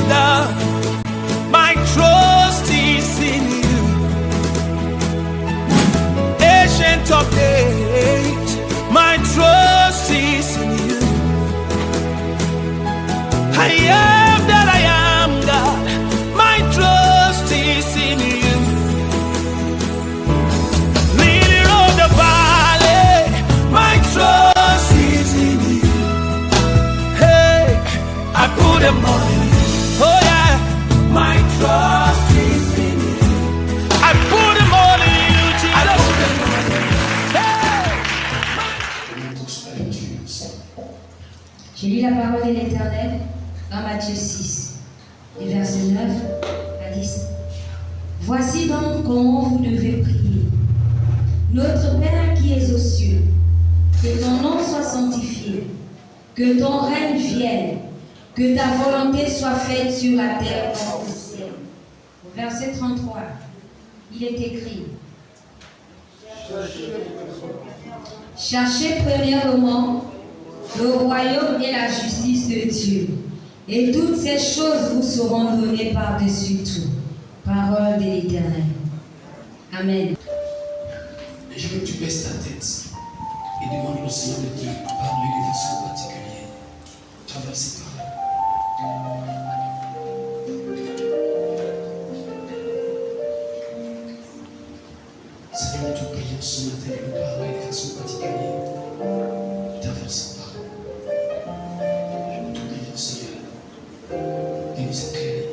God, my trust is in you. Ancient of days, my trust is in you. I am that I am, God, my trust is in you. Leader of the valley, my trust is in you. Hey, I put them on you. Oh yeah, my trust is in you. I put them all in you, Jesus. Je lis la parole de l'Éternel dans Matthieu 6, et verset 9 à 10. Voici donc comment vous devez prier. Notre Père qui es aux cieux, que ton nom soit sanctifié, que ton règne vienne, que ta volonté soit faite sur la terre comme au ciel. Au verset 33, il est écrit: cherchez premièrement le royaume et la justice de Dieu, et toutes ces choses vous seront données par-dessus tout. Parole de l'Éternel. Amen. Et je veux que tu baisses ta tête et demande au Seigneur de te parler de façon particulière. Travers ces paroles. Seigneur, nous te prions ce matin de nous parler de façon particulière. Travers ces paroles. Nous te prions, Seigneur, de nous éclairer.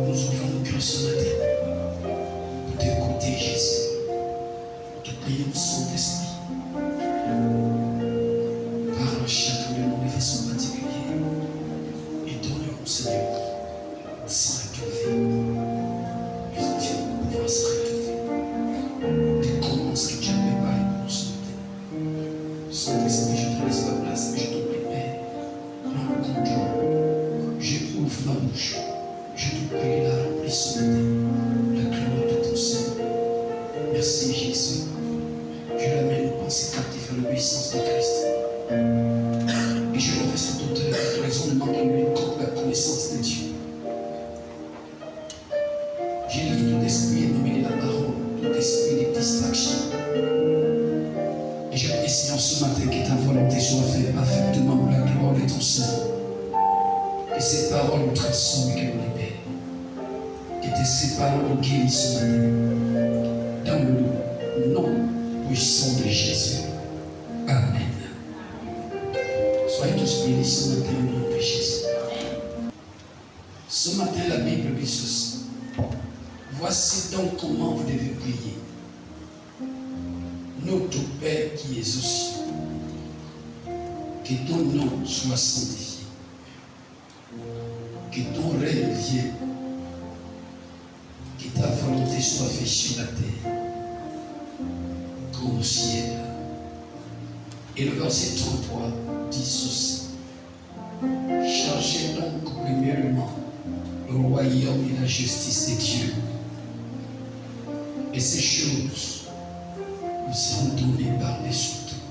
Nous ouvrons nos cœurs ce matin pour t'écouter, Jésus. Nous te prions, Saint-Esprit. Parle à chacun de nous de façon particulière. Et donne-nous, Seigneur, de se retrouver. Et Dieu, pouvoir se retrouver. De comment ce que tu as préparé pour nous ce matin. Saint-Esprit, je te laisse la place, mais je te prie, Père, prends le contrôle. Je ouvre ma bouche. Je te prie, la remplis ce matin. La gloire de ton Seigneur. Merci, Jésus. Je l'amène aux pensées captives à l'obéissance de Christ. Et je refais cette auteur de raisonnement qui lui contre la connaissance de Dieu. J'ai dit tout esprit ennemi de la parole, tout esprit de distraction. Et je prie, Seigneur, ce matin que ta volonté soit faite parfaitement pour la gloire de ton Seigneur. Que ces paroles nous transforment et que nous libèrent. Que ces paroles nous guérissent ce matin. Dans le nom puissant de Jésus. Amen. Soyez tous bénis ce matin au nom de Jésus. Ce matin, la Bible dit ceci. Voici donc comment vous devez prier. Notre Père qui es aux cieux, que ton nom soit sanctifié, que ton règne vienne, que ta volonté soit faite sur la terre comme au ciel. Et le verset 33 dit ceci. Cherchez donc premièrement le royaume et la justice de Dieu. Et ces choses nous seront données par-dessus tout.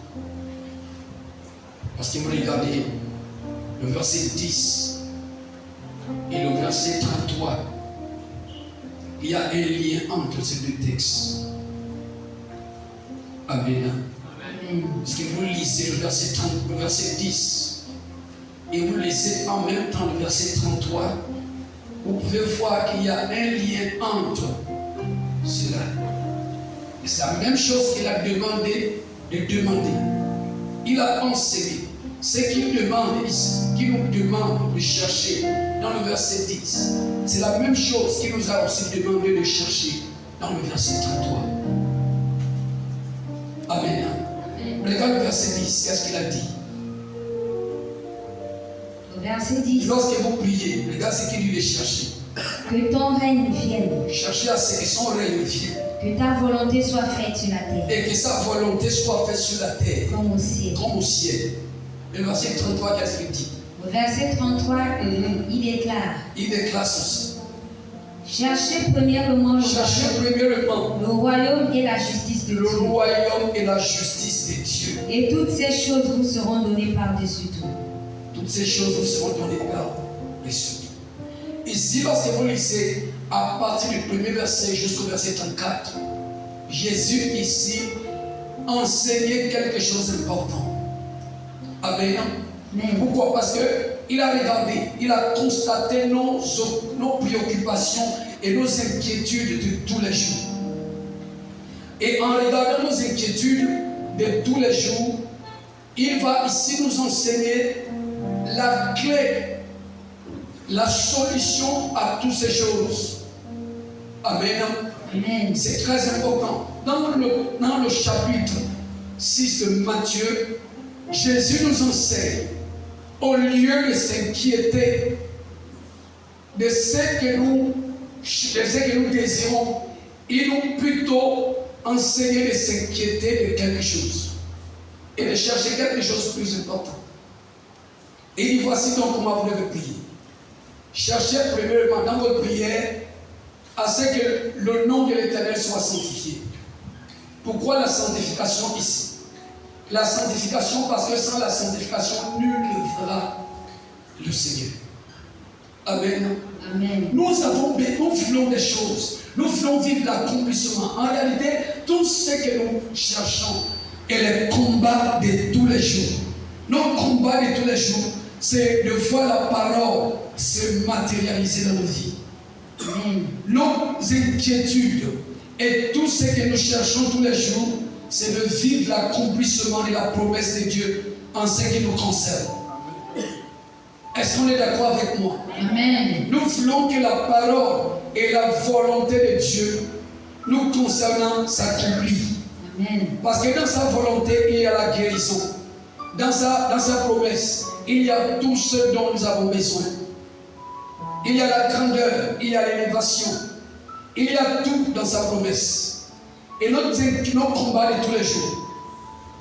Parce que vous regardez le verset 10 et le verset 33, il y a un lien entre ces deux textes. Amen. Parce que vous lisez le verset 30, le verset 10 et vous lisez en même temps le verset 33, vous pouvez voir qu'il y a un lien entre cela. Et c'est la même chose qu'il a demandé de demander. Il a enseigné ce qu'il demande ici, qu'il nous demande de chercher dans le verset 10. C'est la même chose qu'il nous a aussi demandé de chercher dans le verset 33. Amen. Regarde le verset 10, qu'est-ce qu'il a dit? Au verset 10. Lorsque vous priez, regarde ce qu'il dit de chercher. Que ton règne vienne. Cherchez à ce que son règne vienne. Que ta volonté soit faite sur la terre. Et que sa volonté soit faite sur la terre. Comme au ciel. Comme au ciel. Le verset 33, qu'est-ce qu'il dit? Au verset 33, il déclare. Il déclare ceci. Cherchez premièrement le royaume et la justice de Dieu. Le royaume et la justice de Dieu. Et toutes ces choses vous seront données par-dessus tout. Toutes toutes ces choses vous seront données par les cieux. Ici, lorsque vous lisez à partir du premier verset jusqu'au verset 34, Jésus ici enseignait quelque chose d'important. Amen. Pourquoi? Parce qu'il a regardé, il a constaté nos préoccupations et nos inquiétudes de tous les jours. Et en regardant nos inquiétudes de tous les jours, il va ici nous enseigner la clé, la solution à toutes ces choses. Amen. Amen. C'est très important. Dans le chapitre 6 de Matthieu, Jésus nous enseigne, au lieu de s'inquiéter de ce que nous désirons, il nous plutôt enseigner de s'inquiéter de quelque chose et de chercher quelque chose de plus important. Et il dit, voici donc comment vous devez prier. Cherchez premièrement dans votre prière à ce que le nom de l'Éternel soit sanctifié. Pourquoi la sanctification ici? La sanctification, parce que sans la sanctification, nul ne verra le Seigneur. Amen. Amen. Nous voulons des choses. Nous voulons vivre l'accomplissement. En réalité, tout ce que nous cherchons est le combat de tous les jours. Nos combats de tous les jours, c'est de voir la parole se matérialiser dans nos vies. Amen. Nos inquiétudes et tout ce que nous cherchons tous les jours, c'est de vivre l'accomplissement de la promesse de Dieu en ce qui nous concerne. Est-ce qu'on est d'accord avec moi? Amen. Nous voulons que la parole et la volonté de Dieu nous concernant s'accomplissent. Amen. Parce que dans sa volonté, il y a la guérison. Dans sa promesse, il y a tout ce dont nous avons besoin. Il y a la grandeur, il y a l'élévation. Il y a tout dans sa promesse. Et notre combat de tous les jours,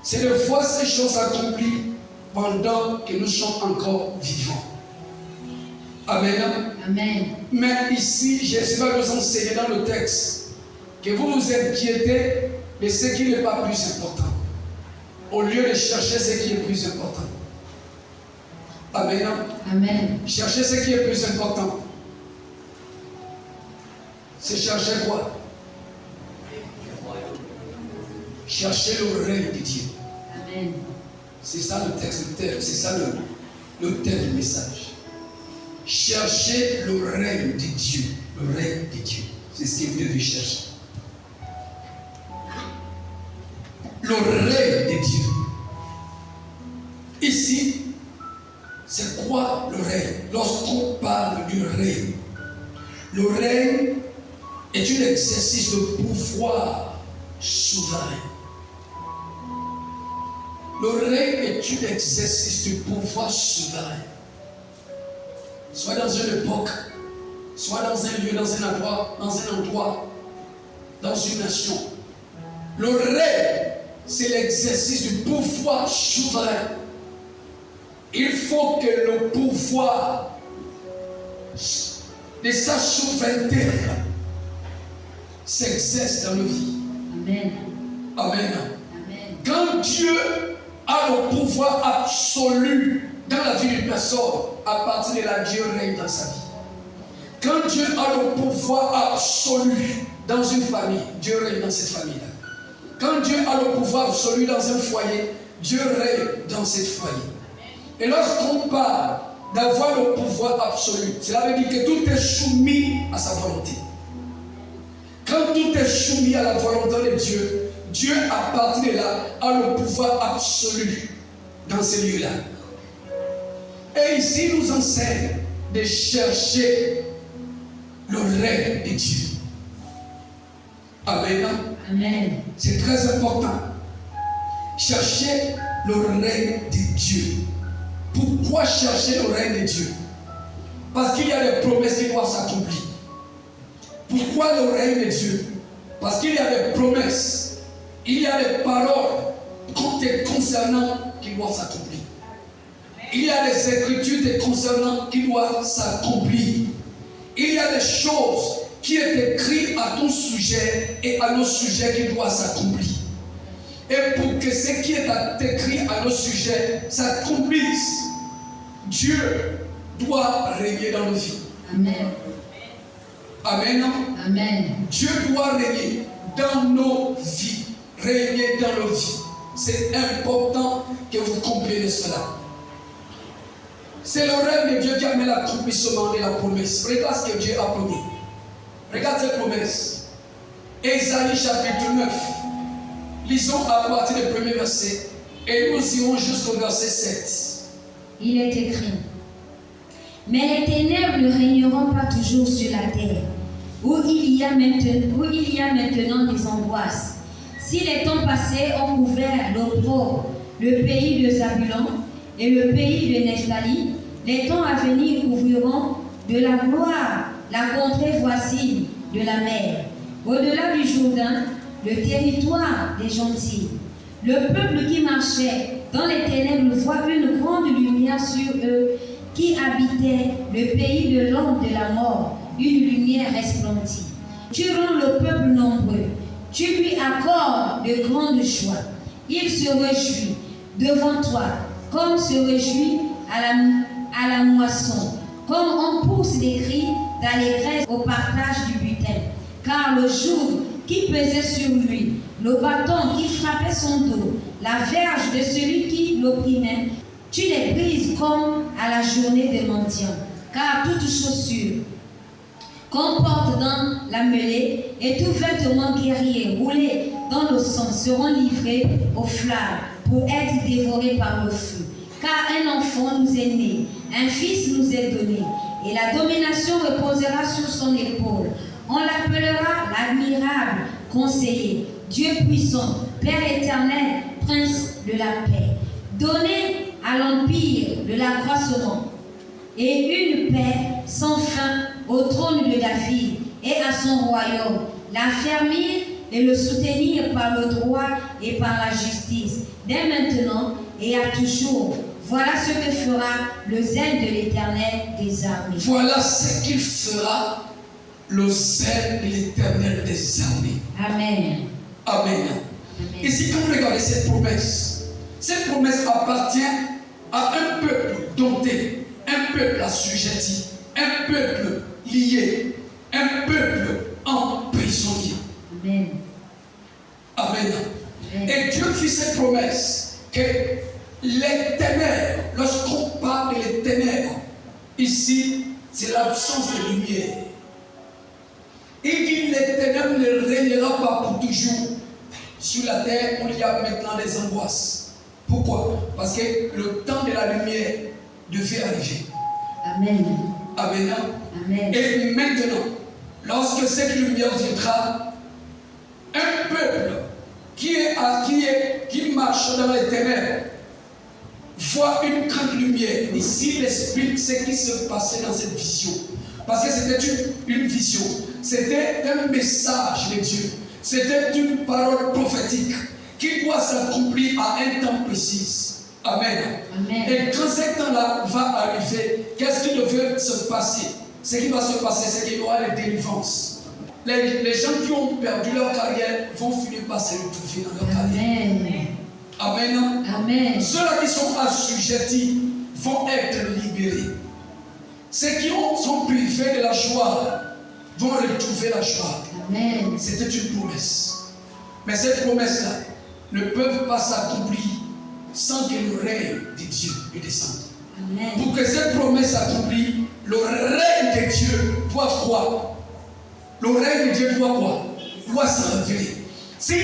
c'est de voir ces choses accomplies pendant que nous sommes encore vivants. Amen. Amen. Mais ici, Jésus va nous enseigner dans le texte que vous vous inquiétez de ce qui n'est pas plus important, au lieu de chercher ce qui est plus important. Amen. Amen. Chercher ce qui est plus important. C'est chercher quoi? Chercher le règne de Dieu. Amen. C'est ça le texte, c'est ça le thème du message. Chercher le règne de Dieu. Le règne de Dieu. C'est ce que vous devez chercher. Le règne de Dieu. Ici, c'est quoi le règne? Lorsqu'on parle du règne, le règne est un exercice de pouvoir souverain. Le règne est un exercice de pouvoir souverain. Soit dans une époque, soit dans un lieu, dans un endroit, dans une nation. Le règne, c'est l'exercice du pouvoir souverain. Il faut que le pouvoir de sa souveraineté s'exerce dans nos vies. Amen. Amen. Amen. Quand Dieu a le pouvoir absolu dans la vie d'une personne, à partir de là, Dieu règne dans sa vie. Quand Dieu a le pouvoir absolu dans une famille, Dieu règne dans cette famille-là. Quand Dieu a le pouvoir absolu dans un foyer, Dieu règne dans cette foyer. Et lorsqu'on parle d'avoir le pouvoir absolu, cela veut dire que tout est soumis à sa volonté. Quand tout est soumis à la volonté de Dieu, Dieu, à partir de là, a le pouvoir absolu dans ces lieux-là. Et ici, il nous enseigne de chercher le règne de Dieu. Amen. Amen. C'est très important. Chercher le règne de Dieu. Pourquoi chercher le règne de Dieu? Parce qu'il y a des promesses qui doivent s'accomplir. Pourquoi le règne de Dieu? Parce qu'il y a des promesses, il y a des paroles concernant qui doivent s'accomplir. Il y a des écritures concernant qui doivent s'accomplir. Il y a des choses qui sont écrites à ton sujet et à nos sujets qui doivent s'accomplir. Et pour que ce qui est écrit à nos sujets s'accomplisse, Dieu doit régner dans nos vies. Amen. Amen. Amen. Dieu doit régner dans nos vies. Régner dans nos vies. C'est important que vous compreniez cela. C'est le rêve de Dieu qui amène l'accomplissement de la promesse. Regarde ce que Dieu a promis. Regarde cette promesse. Ésaïe chapitre 9. Lisons à partir du premier verset. Et nous irons jusqu'au verset 7. Il est écrit: mais les ténèbres ne régneront pas toujours sur la terre, où il y a maintenant des angoisses. Si les temps passés ont couvert l'opprobre, le pays de Zabulon et le pays de Nephtali, les temps à venir couvriront de la gloire la contrée voisine de la mer, au-delà du Jourdain, le territoire des gentils. Le peuple qui marchait dans les ténèbres voit une grande lumière sur eux, qui habitait le pays de l'ombre de la mort, une lumière resplendie. Tu rends le peuple nombreux, tu lui accordes de grandes joies. Il se réjouit devant toi, comme se réjouit à la moisson, comme on pousse des cris d'allégresse au partage du butin. Car le joug qui pesait sur lui, le bâton qui frappait son dos, la verge de celui qui l'opprimait, tu les brises comme à la journée des mendiants. Car toute chaussure qu'on porte dans la mêlée et tout vêtement guerrier roulé dans le sang seront livrés aux flammes pour être dévorés par le feu. Car un enfant nous est né, un fils nous est donné, et la domination reposera sur son épaule. On l'appellera l'admirable conseiller, Dieu puissant, Père éternel, Prince de la paix. Donné à l'empire de l'accroissement et une paix sans fin au trône de David et à son royaume, l'affermir et le soutenir par le droit et par la justice, dès maintenant et à toujours. Voilà ce que fera le zèle de l'Éternel des armées. Voilà ce qu'il fera, le zèle de l'Éternel des armées. Amen. Amen. Amen. Ici, quand vous regardez cette promesse appartient à un peuple dompté, un peuple assujetti, un peuple lié, un peuple emprisonné. Amen. Amen. Amen. Et Dieu fit cette promesse que les ténèbres, lorsqu'on parle des ténèbres, ici, c'est l'absence de lumière. Il dit les ténèbres ne régnera pas pour toujours sur la terre où il y a maintenant des angoisses. Pourquoi? Parce que le temps de la lumière devait arriver. Amen. Amen. Amen. Et maintenant, lorsque cette lumière viendra, un peuple qui marche dans les ténèbres voit une grande lumière. Ici, il explique ce qui se passait dans cette vision. Parce que c'était une vision. C'était un message de Dieu. C'était une parole prophétique qui doit s'accomplir à un temps précis. Amen. Amen. Et quand ce temps-là va arriver, qu'est-ce qui devait se passer? Ce qui va se passer, c'est qu'il y aura les délivrances. Les gens qui ont perdu leur carrière vont finir par se retrouver dans leur carrière. Amen. Amen. Amen. Ceux-là qui sont assujettis vont être libérés. Ceux qui sont privés de la joie vont retrouver la joie. Amen. C'était une promesse. Mais cette promesse-là ne peut pas s'accomplir sans que le règne de Dieu descende. Amen. Pour que cette promesse s'accomplisse, le règne de Dieu doit quoi? Le règne de Dieu doit quoi? Doit se révéler. Si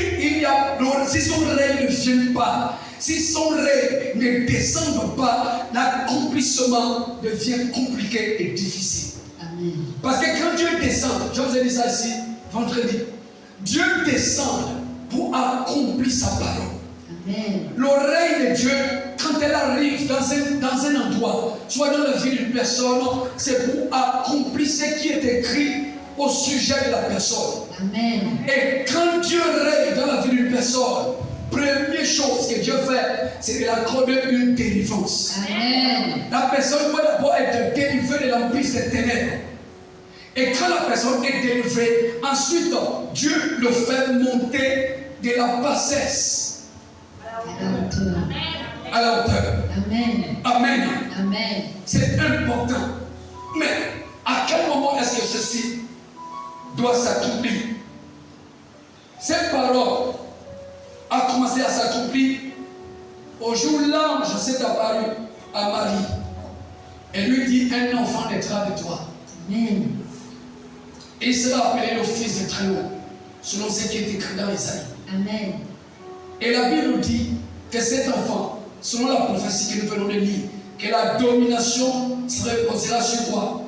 son règne ne vient pas, si son règne ne descend pas, l'accomplissement devient compliqué et difficile. Amen. Parce que quand Dieu descend, je vous ai dit ça ici vendredi, Dieu descend pour accomplir sa parole. Amen. Le règne de Dieu, quand elle arrive dans un endroit, soit dans la vie d'une personne, c'est pour accomplir ce qui est écrit au sujet de la personne. Amen. Et quand Dieu règne dans la vie d'une personne, première chose que Dieu fait, c'est de l'accorder une délivrance. Amen. La personne doit d'abord être délivrée de l'emprise des ténèbres. Et quand la personne est délivrée, ensuite Dieu le fait monter de la bassesse. à la hauteur. Amen. Amen. Amen. C'est important. Mais à quel moment est-ce que ceci doit s'accomplir? Cette parole a commencé à s'accomplir au jour où l'ange s'est apparu à Marie et lui dit: un enfant naîtra de toi. Amen. Et il sera appelé le Fils du Très-Haut, selon ce qui est écrit dans Isaïe. Amen. Et la Bible dit que cet enfant, selon la prophétie que nous venons de lire, que la domination se reposera sur quoi?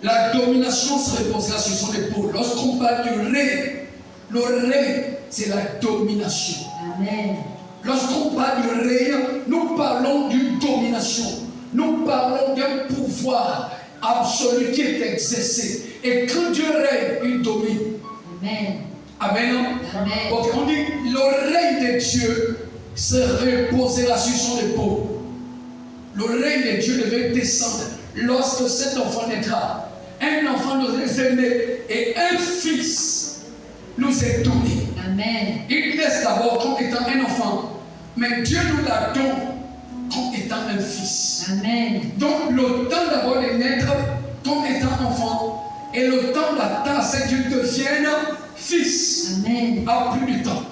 La domination se reposera sur son épaule. Lorsqu'on parle du règne, le règne, c'est la domination. Amen. Lorsqu'on parle du règne, nous parlons d'une domination. Nous parlons d'un pouvoir absolu qui est exercé. Et quand Dieu règne, il domine. Amen. Amen. Amen. Donc on dit, le règne de Dieu se reposera sur son épaule. Le règne de Dieu devait descendre lorsque cet enfant naîtra. Un enfant nous est né et un fils nous est donné. Amen. Il naît d'abord comme étant un enfant, mais Dieu nous la donne comme étant un fils. Amen. Donc le temps d'abord de naître comme étant enfant et le temps d'attendre à ce que Dieu devienne fils. Amen. A plus de temps.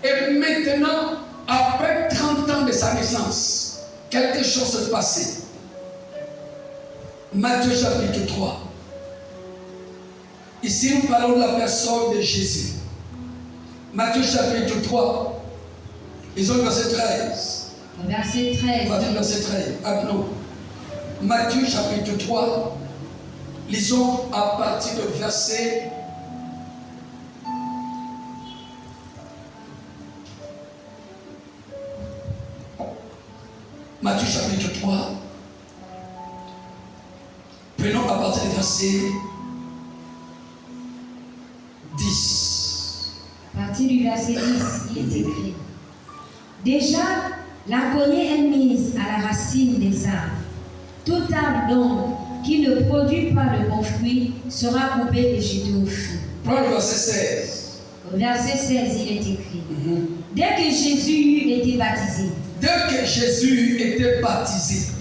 Et maintenant, après 30 ans de sa naissance, quelque chose s'est passé. Matthieu chapitre 3. Ici, nous parlons de la personne de Jésus. Matthieu chapitre 3. Ils ont le verset 13. Verset 13. On va dire verset 13. Ah non. Matthieu chapitre 3. Lisons à partir de verset. Matthieu chapitre 3. Prenons à partir du verset 10. À partir du verset 10, il est écrit: déjà, la cognée est mise à la racine des arbres. Tout arbre donc qui ne produit pas de bon fruit sera coupé et jeté au feu. Prends le verset 16. Au verset 16, il est écrit: dès que Jésus eut été baptisé,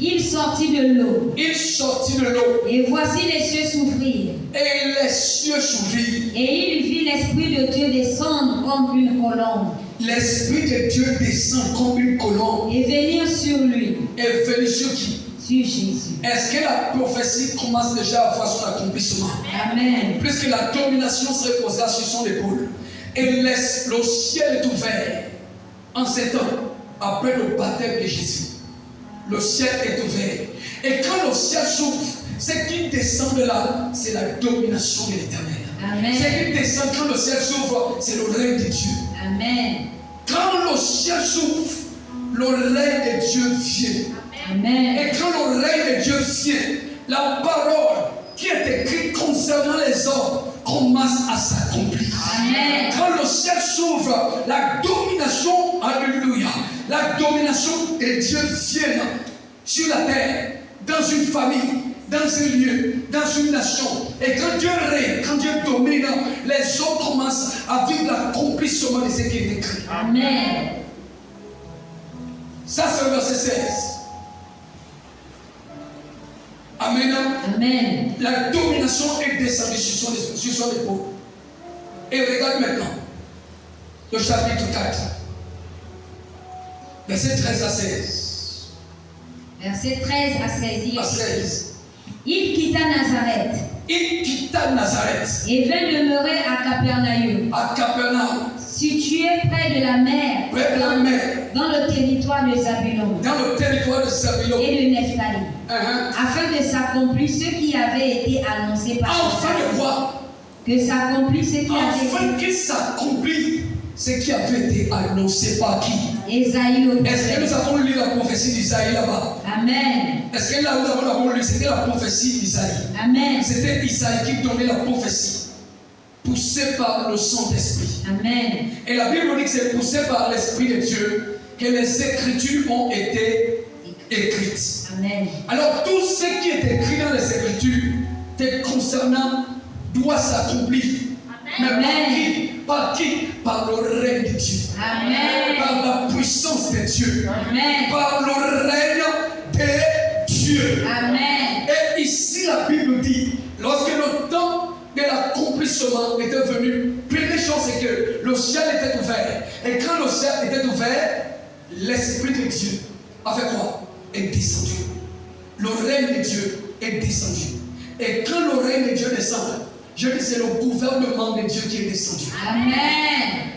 il sortit de l'eau. Et voici les cieux s'ouvrirent. Et il vit l'Esprit de Dieu descendre comme une colombe. L'Esprit de Dieu descend comme une colombe. Et venir sur lui. Et venir sur qui? Sur Jésus. Est-ce que la prophétie commence déjà à voir son accomplissement? Amen. Puisque la domination se reposera sur son épaule. Et le ciel est ouvert en ces temps, après le baptême de Jésus. Le ciel est ouvert. Et quand le ciel s'ouvre, ce qui descend de là, c'est la domination de l'Éternel. Amen. Ce qui descend quand le ciel s'ouvre, c'est le règne de Dieu. Amen. Quand le ciel s'ouvre, le règne de Dieu vient. Amen. Et quand le règne de Dieu vient, la parole qui est écrite concernant les hommes commence à s'accomplir. Amen. Quand le ciel s'ouvre, la domination, alléluia, la domination de Dieu vient sur la terre, dans une famille, dans un lieu, dans une nation. Et quand Dieu règne, quand Dieu domine, les hommes commencent à vivre l'accomplissement de ce qui est écrit. Amen. Ça, c'est le verset 16. Amen. Amen. La domination est descendue sur son épaule. Et regarde maintenant le chapitre 4, verset 13 à 16. Verset 13 à 16. À 16. Il quitta Nazareth. Il quitta Nazareth. Et vint demeurer à Capernaum. À Capernaum. Situé près de la mer. Près de la mer. Dans le territoire de Zabulon. Dans le territoire de Zabulon. Et de Nephtali. Afin que s'accomplisse ce qui avait été annoncé par Enfin de quoi? Que s'accomplisse ce qui avait été. Afin qu'il s'accomplisse ce qui avait été annoncé par qui? Esaïe. Est-ce que nous avons lu la prophétie d'Isaïe là-bas? Amen. Est-ce que là où nous avons lu, c'était la prophétie d'Isaïe? Amen. C'était Isaïe qui donnait la prophétie, poussé par le Saint-Esprit. Amen. Et la Bible dit que c'est poussé par l'Esprit de Dieu que les Écritures ont été écrites. Amen. Alors tout ce qui est écrit dans les Écritures te concernant doit s'accomplir. Mais par qui? Par le règne de Dieu. Amen. Par la puissance de Dieu. Amen. Par c'est que le ciel était ouvert. Et quand le ciel était ouvert, l'Esprit de Dieu a fait quoi? Est descendu. Le règne de Dieu est descendu. Et quand le règne de Dieu descend, je dis c'est le gouvernement de Dieu qui est descendu. Amen.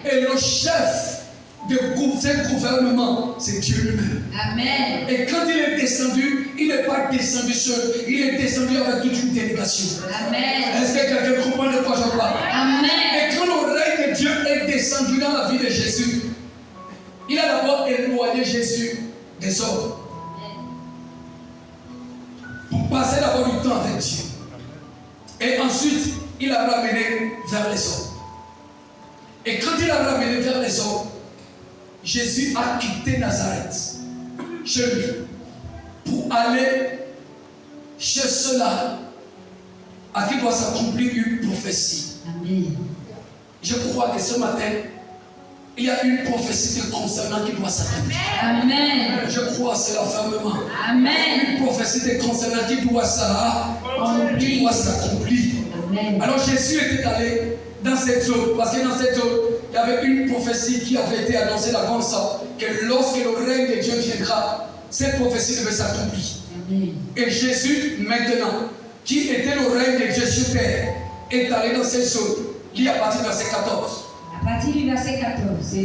Et le chef de ce gouvernement, c'est Dieu lui-même. Amen. Et quand il est descendu, il n'est pas descendu seul, il est descendu avec toute une délégation. Amen. Est-ce que quelqu'un comprend de quoi je parle? Amen. Et quand le règne de Dieu est descendu dans la vie de Jésus, il a d'abord éloigné Jésus des hommes. Pour passer d'abord du temps avec Dieu. Et ensuite, il l'a ramené vers les hommes. Et quand il l'a ramené vers les hommes, Jésus a quitté Nazareth, chez lui, pour aller chez ceux-là à qui doit s'accomplir une prophétie. Amen. Je crois que ce matin, il y a une prophétie concernant qui doit s'accomplir. Amen. Je crois cela fermement. Amen. Une prophétie concernant qui doit s'accomplir. Amen. Alors Jésus était allé dans cette zone, parce que dans cette zone, il y avait une prophétie qui avait été annoncée d'avance, que lorsque le règne de Dieu viendra, cette prophétie devait s'accomplir. Et Jésus, maintenant, qui était le règne de Dieu sur terre, est allé dans cette zone, qui est à partir du verset 14. À partir du verset 14.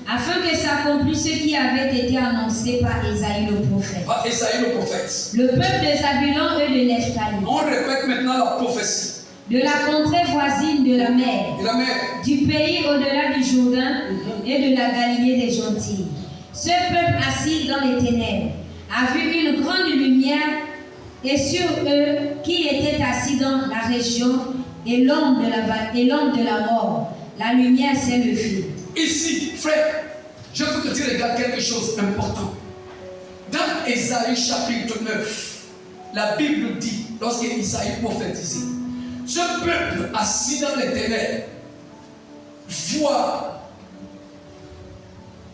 Afin que s'accomplisse ce qui avait été annoncé par Ésaïe le prophète. Par Ésaïe le prophète. Le peuple de Zabulon et de Nephtali. On répète maintenant la prophétie. De la contrée voisine de la mer. De la mer. Du pays au-delà du Jourdain et de la Galilée des Gentils. Ce peuple assis dans les ténèbres a vu une grande lumière, et sur eux qui étaient assis dans la région et l'ombre de la mort, la lumière s'est levée. Ici, frère, je veux que tu regardes quelque chose d'important. Dans Ésaïe chapitre 9, la Bible dit, lorsque Ésaïe prophétisait, ce peuple assis dans les ténèbres voit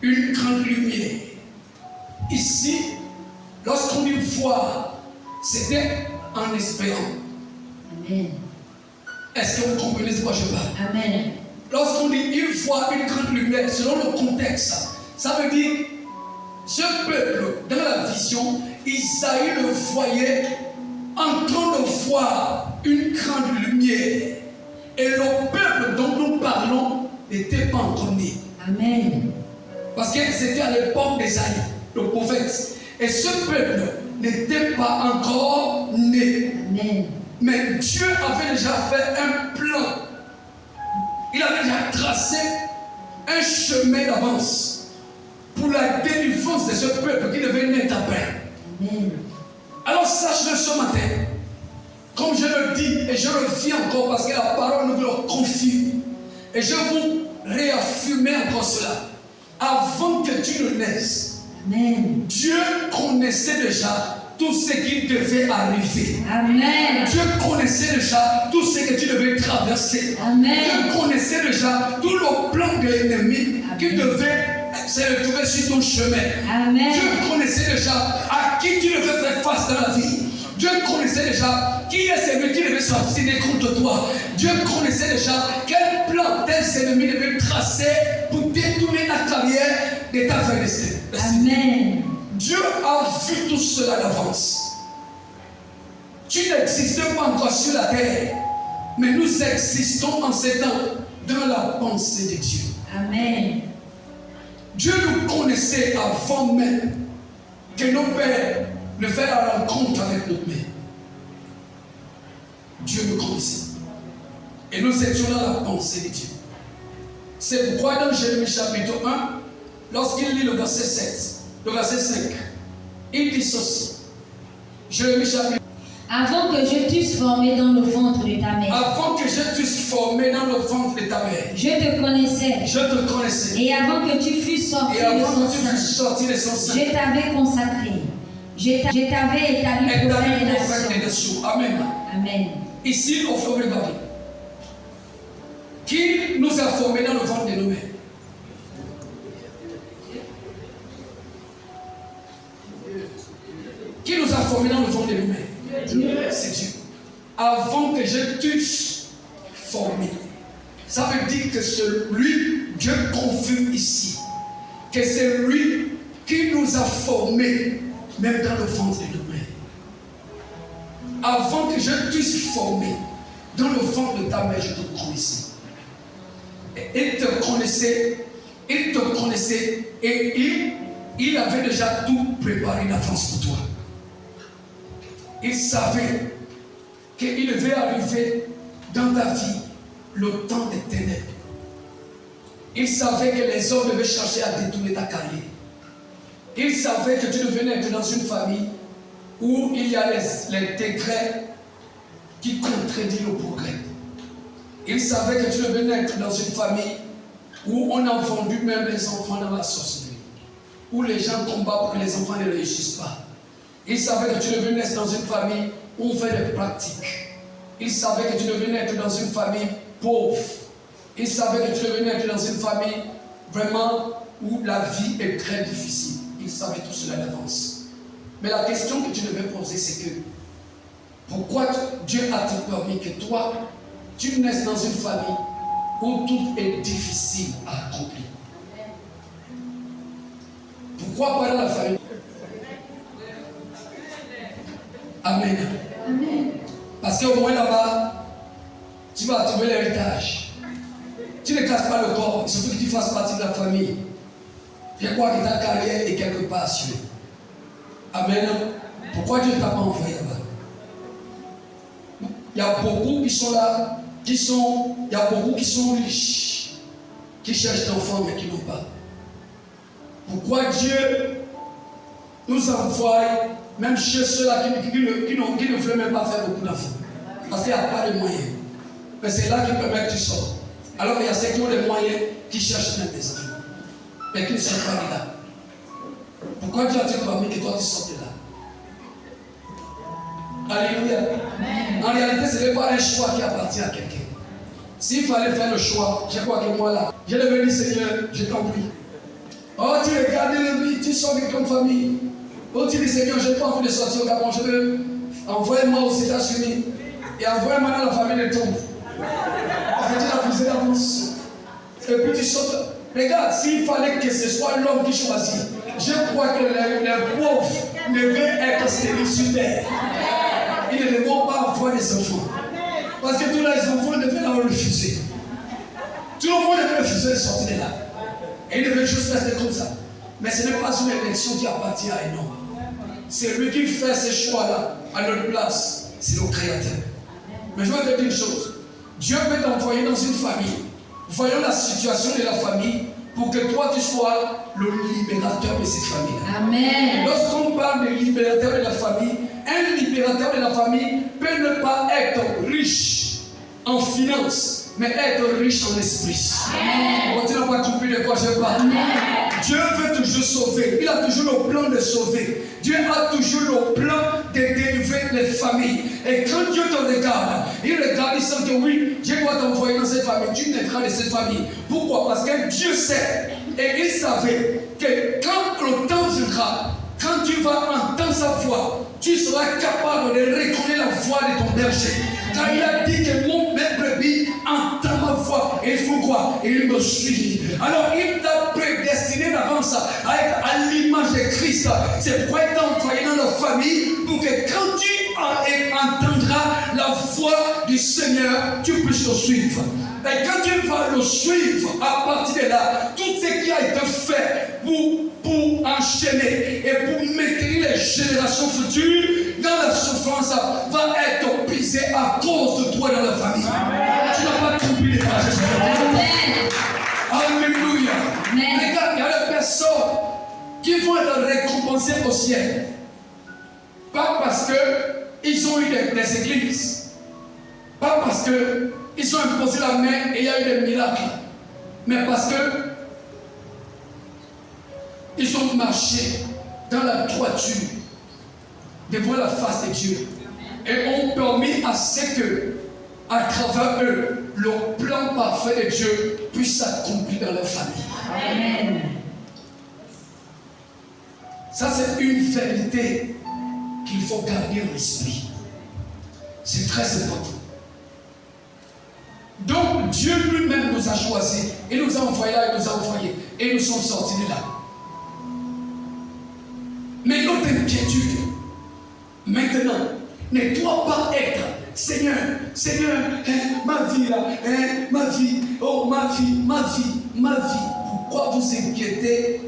une grande lumière. Ici, lorsqu'on dit voir, c'était en espérant. Amen. Est-ce que vous comprenez ce que je parle? Amen. Lorsqu'on dit il voit une grande lumière, selon le contexte, ça veut dire ce peuple, dans la vision, Isaïe le voyait en train de voir une grande lumière. Et le peuple dont nous parlons n'était pas encore né. Amen. Parce que c'était à l'époque d'Ésaïe, le prophète. Et ce peuple n'était pas encore né. Amen. Mais Dieu avait déjà fait un plan. Il avait déjà tracé un chemin d'avance pour la délivrance de ce peuple qui devait naître après. Amen. Alors sache-le ce matin, comme je le dis et je le dis encore parce que la parole nous le confie, et je vous réaffirme encore cela. Avant que tu ne naisses, amen, Dieu connaissait déjà tout ce qui devait arriver. Amen. Dieu connaissait déjà tout ce que tu devais traverser. Amen. Dieu connaissait déjà tout le plan de l'ennemi qui devait se retrouver sur ton chemin. Amen. Dieu connaissait déjà à qui tu devais faire face dans la vie. Dieu connaissait déjà qui est celui qui devait s'obstiner contre toi. Dieu connaissait déjà quel plan tes ennemis devaient tracer pour détourner ta carrière de ta fin destinée. Amen. Dieu a vu tout cela d'avance. Tu n'existais pas encore sur la terre, mais nous existons en ces temps dans la pensée de Dieu. Amen. Dieu nous connaissait avant même que nos pères ne fassent la rencontre avec notre mère. Dieu nous connaissait. Et nous étions dans la pensée de Dieu. C'est pourquoi dans Jérémie chapitre 1, lorsqu'il lit le verset 7, le verset 5, il dit ceci. Jérémie chapitre 1. Avant que je t'eusse formé dans le ventre de ta mère. Avant que je t'eusse formé dans le ventre de ta mère. Je te connaissais. Je te connaissais. Et avant que tu fusses sorti de son sein. Je t'avais consacré. Je t'avais établi prophète des nations. Amen. Amen. Ici, on faut regarder. Qui nous a formés dans le ventre de nos mères? Qui nous a formés dans le ventre de nos mères? C'est Dieu. Avant que je t'eusse formé. Ça veut dire que celui, Dieu confirme ici, que c'est lui qui nous a formés, même dans le ventre de nos mères. Avant que je puisse former, dans le ventre de ta mère, je te connaissais. Il te connaissait et il avait déjà tout préparé d'avance pour toi. Il savait qu'il devait arriver dans ta vie le temps des ténèbres. Il savait que les hommes devaient chercher à détourner ta carrière. Il savait que tu devais naître dans une famille où il y a les décrets qui contredisent le progrès. Il savait que tu devais naître dans une famille où on a vendu même les enfants dans la sorcellerie, où les gens combattent pour que les enfants ne réussissent pas. Il savait que tu devais naître dans une famille où on fait des pratiques. Il savait que tu devais naître dans une famille pauvre. Il savait que tu devais naître dans une famille vraiment où la vie est très difficile. Il savait tout cela d'avance. Mais la question que tu devais poser, c'est que pourquoi Dieu a-t-il permis que toi, tu naisses dans une famille où tout est difficile à accomplir? Pourquoi pas dans la famille? Amen. Amen. Parce qu'au moins là-bas, tu vas trouver l'héritage. Tu ne casses pas le corps, surtout que tu fasses partie de la famille. Je crois que ta carrière est quelque part assurée. Amen. Pourquoi Dieu ne t'a pas envoyé là-bas? Il y a beaucoup qui sont là, il y a beaucoup qui sont riches, qui cherchent d'enfants mais qui n'ont pas. Pourquoi Dieu nous envoie même chez ceux-là qui ne veulent même pas faire beaucoup d'enfants? Parce qu'il n'y a pas de moyens. Mais c'est là qui permet que tu sors. Alors il y a ceux qui ont les moyens qui cherchent même des enfants, mais qui ne sont pas là. Pourquoi Dieu a-t-il permis que toi tu sortes de là? Alléluia. Amen. En réalité, ce n'est pas un choix qui appartient à quelqu'un. S'il fallait faire le choix, je crois que moi là, je devais dire Seigneur, je t'en prie. Oh, tu regardes le vie, tu sors de ton famille. Oh, tu dis Seigneur, je n'ai pas envie de sortir au Gabon, je veux envoyer-moi aux États-Unis et envoie-moi dans la famille de Tombe. Tu l'as visé d'avance. Et puis tu sautes. Regarde, s'il fallait que ce soit l'homme qui choisit, je crois que les pauvres devaient être stériles sur terre. Ils ne devront pas avoir des enfants. Parce que tous les enfants devaient leur refuser. Tout le monde devait refuser de sortir de là. Et ils devaient juste rester comme ça. Mais ce n'est pas une élection qui appartient à un homme. C'est lui qui fait ces choix-là à notre place. C'est le Créateur. Mais je vais te dire une chose. Dieu peut t'envoyer dans une famille. Voyons la situation de la famille pour que toi tu sois le libérateur de cette famille. Amen. Lorsqu'on parle de libérateur de la famille, un libérateur de la famille peut ne pas être riche en finances, mais être riche en esprit. Amen. Tu n'as pas compris de quoi je parle. Amen. Dieu veut toujours sauver. Il a toujours le plan de sauver. Dieu a toujours le plan de délivrer les familles. Et quand Dieu te regarde, il regarde, il sent que oui, Dieu doit t'envoyer dans cette famille. Tu naîtras de cette famille. Pourquoi? Parce que Dieu sait. Et il savait que quand le temps viendra, quand tu vas entendre sa voix, tu seras capable de reconnaître la voix de ton berger. Car il a dit que mon brebis entend ma voix. Et il faut quoi? Et il me suit. Alors il t'a prédestiné d'avance à être à l'image de Christ. C'est pourquoi il t'a envoyé dans la famille pour que quand tu entendras la voix du Seigneur, tu puisses le suivre. Et quand tu vas le suivre, à partir de là, tout ce qui a été fait pour enchaîner et pour maintenir les générations futures dans la souffrance va être brisé à cause de toi dans la famille. Amen. Tu n'as pas compris les pages. Amen. Alléluia. Regarde, il y a des personnes qui vont être récompensées au ciel. Pas parce qu'ils ont eu des églises. Pas parce qu'ils ont imposé la main et il y a eu des miracles. Mais parce que ils ont marché dans la droiture devant la face de Dieu et ont permis à ce que, à travers eux, le plan parfait de Dieu puisse s'accomplir dans leur famille. Amen. Ça, c'est une vérité qu'il faut garder en esprit. C'est très important. Donc Dieu lui-même nous a choisis. Il nous a envoyés là, il nous a envoyés. Et nous sommes sortis de là. Mais notre inquiétude, maintenant, ne doit pas être Seigneur, ma vie là, ma vie, oh ma vie. Pourquoi vous inquiétez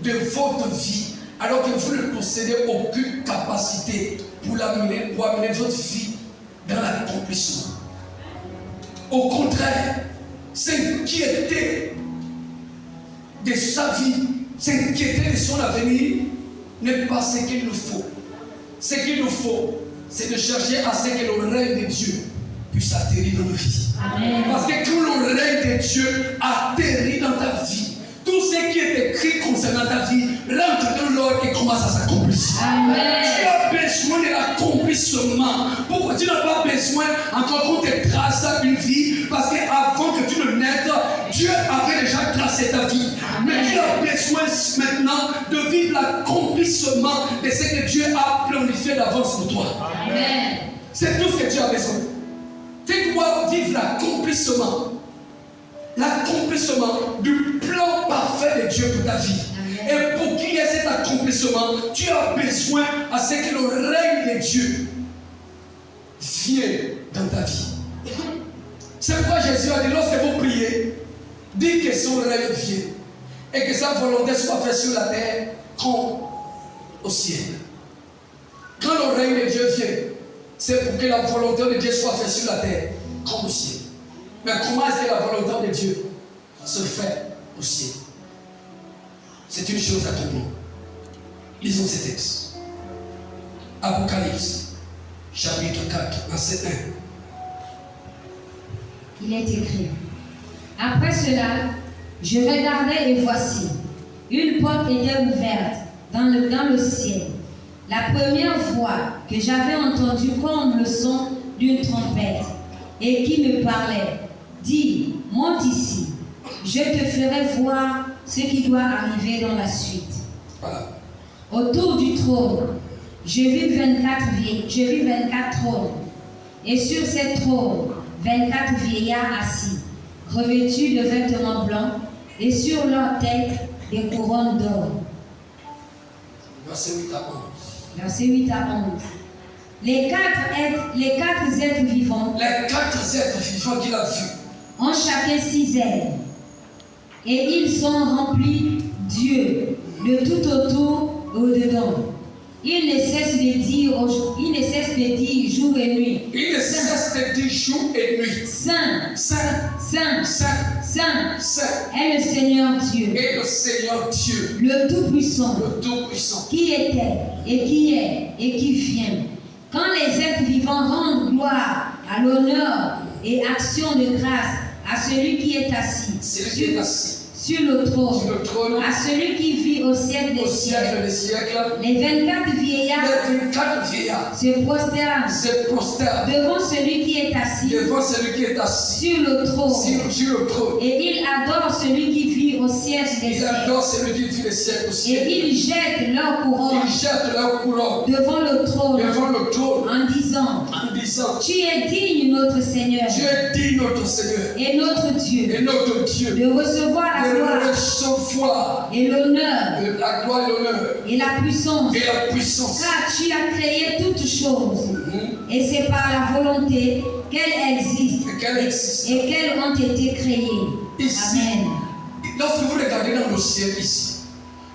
de votre vie alors que vous ne possédez aucune capacité pour amener votre vie dans l'accomplissement? Au contraire, s'inquiéter de sa vie, s'inquiéter de son avenir n'est pas ce qu'il nous faut. Ce qu'il nous faut, c'est de chercher à ce que le règne de Dieu puisse atterrir dans nos vies. Amen. Parce que quand le règne de Dieu atterrit dans ta vie, tout ce qui est écrit concernant ta vie rentre dans l'ordre et commence à s'accomplir. Amen. Tu as besoin de l'accomplissement. Pourquoi tu n'as pas besoin encore qu'on te trace une vie? Parce qu'avant que tu ne naisses, Dieu avait déjà tracé ta vie. Mais tu as besoin maintenant de vivre l'accomplissement de ce que Dieu a planifié d'avance pour toi. Amen. C'est tout ce que tu as besoin. Tu dois vivre l'accomplissement du plan parfait de Dieu pour ta vie. Amen. Et pour qu'il y ait cet accomplissement, tu as besoin à ce que le règne de Dieu vienne dans ta vie. C'est pourquoi Jésus a dit, lorsque vous priez, dites que son règne vienne et que sa volonté soit faite sur la terre comme au ciel. Quand le règne de Dieu vient, c'est pour que la volonté de Dieu soit faite sur la terre comme au ciel. Mais comment est-ce que la volonté de Dieu se fait au ciel? C'est une chose à comprendre. Lisons ces textes. Apocalypse, chapitre 4, verset 1. Il est écrit. Après cela, je regardai et voici, une porte était ouverte dans le ciel. La première voix que j'avais entendue comme le son d'une trompette et qui me parlait, dit, monte ici, je te ferai voir ce qui doit arriver dans la suite. Voilà. Autour du trône, je vis 24 trônes, et sur ces trônes, 24 vieillards assis, revêtus de vêtements blancs, et sur leur tête des couronnes d'or. Verset 8 à 11. Verset 8 à 11. Les quatre êtres vivants qu'il a vus ont chacun 6 ailes, et ils sont remplis d'yeux de tout autour et au-dedans. Ils ne cessent de dire jour et nuit. Il ne cesse de dire jour et nuit. Saint, Saint, Saint, Saint, Saint Saint est le Seigneur Dieu, est le Seigneur Dieu, le Tout-Puissant, le Tout-Puissant, qui était et qui est et qui vient. Quand les êtres vivants rendent gloire à l'honneur et action de grâce à celui qui est assis sur le trône, à celui qui vit au siècle des siècles, les 24 vieillards se prosternent devant celui qui est assis sur le trône, et ils adorent celui qui vit au siècle des siècles, et ils jettent leur couronne devant le trône en disant, tu es digne notre Seigneur et notre Dieu de recevoir la gloire et l'honneur et la puissance, car tu as créé toutes choses, et c'est par la volonté qu'elles existent et qu'elles ont été créées. Ici, Amen. lorsque vous regardez dans le ciel ici,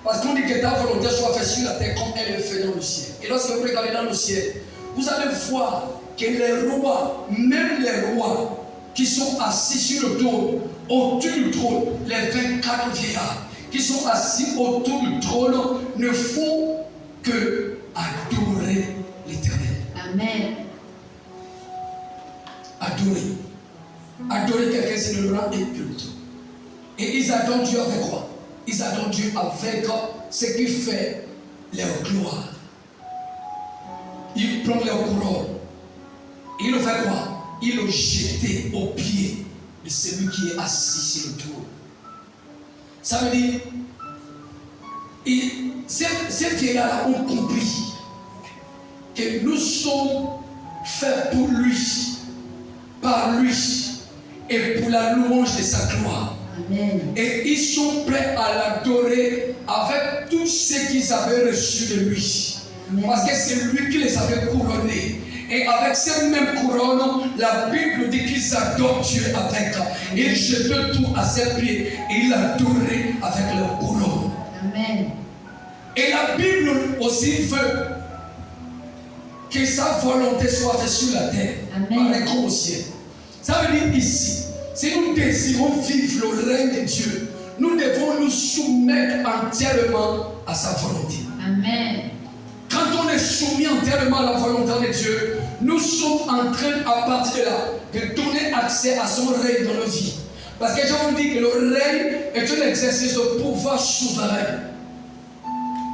parce qu'on dit que ta volonté soit faite sur la terre comme elle est faite dans le ciel. Et lorsque vous regardez dans le ciel, vous allez voir que les rois, même les rois qui sont assis sur le trône, autour du trône, les 24 vieillards qui sont assis autour du trône ne font que adorer l'Éternel. Amen. Adorer quelqu'un, c'est de le rendre inculte. Et ils adorent Dieu avec quoi? Ils adorent Dieu avec ce qui fait leur gloire. Ils prennent leur couronne. Ils le font quoi? Ils le jettent aux pieds de celui qui est assis sur le trône. Ça veut dire, ces vieillards ont compris que nous sommes faits pour lui, par lui et pour la louange de sa gloire. Amen. Et ils sont prêts à l'adorer avec tout ce qu'ils avaient reçu de lui. Amen. Parce que c'est lui qui les avait couronnés. Et avec ces mêmes couronnes, la Bible dit qu'ils adorent Dieu avec. Ils jetaient tout à ses pieds et ils l'adoraient avec leur couronne. Amen. Et la Bible aussi veut que sa volonté soit faite sur la terre, Amen. comme au ciel. Ça veut dire ici, si nous désirons vivre le règne de Dieu, nous devons nous soumettre entièrement à sa volonté. Amen. Quand on est soumis entièrement à la volonté de Dieu, nous sommes en train, à partir de là, de donner accès à son règne dans nos vies. Parce que Jean dit que le règne est un exercice de pouvoir souverain.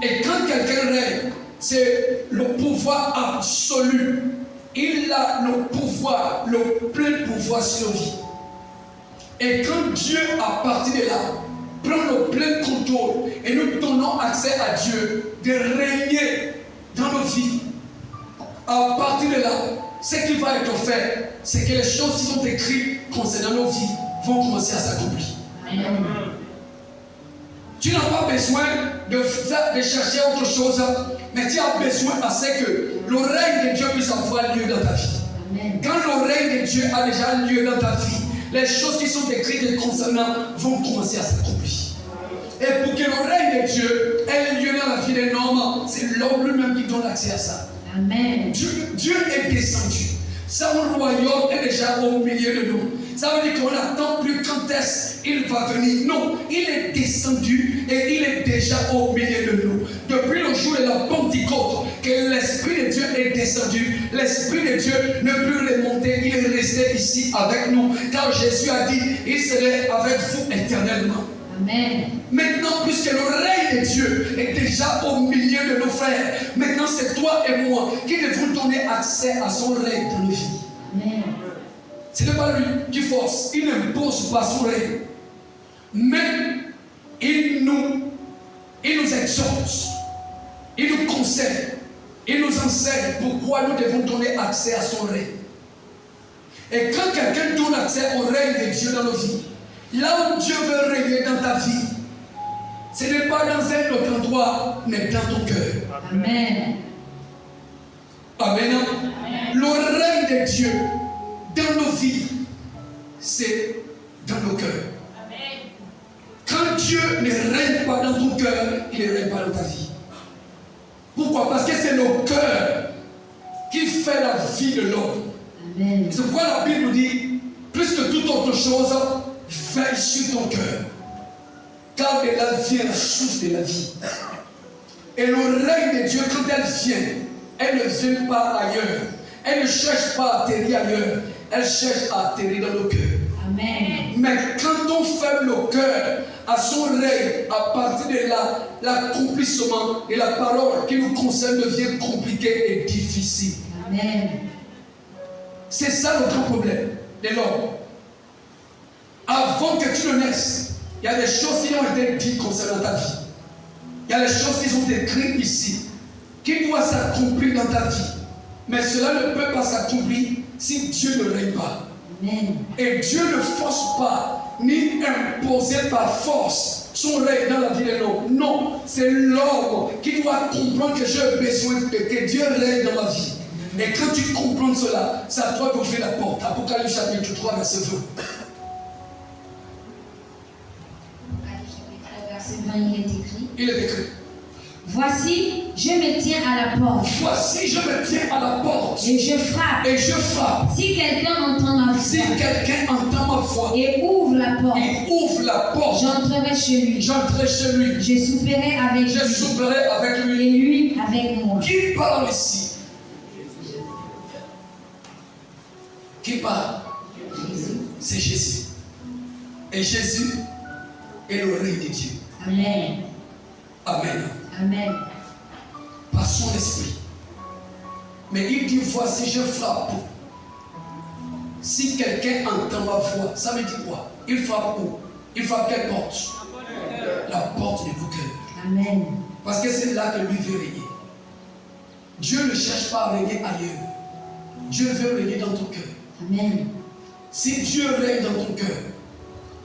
Et quand quelqu'un règne, c'est le pouvoir absolu. Il a le pouvoir, le plein pouvoir sur nos vies. Et quand Dieu, à partir de là, prend le plein contrôle et nous donnons accès à Dieu de régner dans nos vies, à partir de là, ce qui va être fait, c'est que les choses qui sont écrites concernant nos vies vont commencer à s'accomplir. Tu n'as pas besoin de chercher autre chose, mais tu as besoin à ce que le règne de Dieu puisse avoir lieu dans ta vie. Amen. Quand le règne de Dieu a déjà lieu dans ta vie, les choses qui sont écrites concernant vont commencer à s'accomplir. Et pour que le règne de Dieu ait lieu dans la vie des hommes, c'est l'homme lui-même qui donne accès à ça. Amen. Dieu est descendu. Son royaume est déjà au milieu de nous. Ça veut dire qu'on n'attend plus quand est-ce qu'il va venir. Non, il est descendu et il est déjà au milieu de nous. Depuis le jour de la Pentecôte, que l'Esprit de Dieu est descendu, l'Esprit de Dieu ne peut remonter, il est resté ici avec nous. Car Jésus a dit, il serait avec vous éternellement. Amen. Maintenant, puisque le règne de Dieu est déjà au milieu de nos frères, maintenant c'est toi et moi qui devons donner accès à son règne dans nos vies. Amen. Ce n'est pas lui qui force, il n'impose pas son règne. Mais il nous exhorte, il nous conseille, il nous enseigne pourquoi nous devons donner accès à son règne. Et quand quelqu'un donne accès au règne de Dieu dans nos vies, là où Dieu veut régner dans ta vie, ce n'est pas dans un autre endroit, mais dans ton cœur. Amen. Amen. Le règne de Dieu dans nos vies, c'est dans nos cœurs. Amen. Quand Dieu ne règne pas dans ton cœur, il ne règne pas dans ta vie. Pourquoi? Parce que c'est le cœur qui fait la vie de l'homme. Amen. C'est pourquoi la Bible nous dit, plus que toute autre chose, veille sur ton cœur. Car de là vient la source de la vie. Et le règne de Dieu, quand elle ne vient pas ailleurs. Elle ne cherche pas à atterrir ailleurs. Elle cherche à atterrir dans le cœur. Amen. Mais quand on ferme le cœur à son règne, à partir de là, l'accomplissement et la parole qui nous concerne devient compliqué et difficile. Amen. C'est ça le grand problème de l'homme. Avant que tu ne naisses, il y a des choses qui ont été dites concernant ta vie. Il y a des choses qui sont écrites ici, qui doivent s'accomplir dans ta vie. Mais cela ne peut pas s'accomplir si Dieu ne règne pas. Amen. Et Dieu ne force pas, ni imposer par force son règne dans la vie de l'homme. Non, c'est l'homme qui doit comprendre que j'ai besoin que Dieu règne dans ma vie. Et quand tu comprends cela, ça doit t'ouvrir la porte. Apocalypse chapitre 3, verset 20. Verset 20, il est écrit. Il est écrit. Voici, je me tiens à la porte. Voici, je me tiens à la porte. Et je frappe. Et je frappe. Si quelqu'un entend ma voix. Si quelqu'un entend ma voix. Et ouvre la porte. Il ouvre la porte. J'entrerai chez lui. J'entrerai chez lui. Je souperai avec lui. Je souperai avec lui. Et lui avec moi. Qui parle ici? Qui parle? Jésus. C'est Jésus. Et Jésus est le règne de Dieu. Amen. Amen. Amen. Par son esprit. Mais il dit, voici, je frappe. Si quelqu'un entend ma voix, ça veut dire quoi? Il frappe où? Il frappe quelle porte? La porte de vos cœurs. Amen. Parce que c'est là que lui veut régner. Dieu ne cherche pas à régner ailleurs. Dieu veut régner dans ton cœur. Amen. Si Dieu règne dans ton cœur,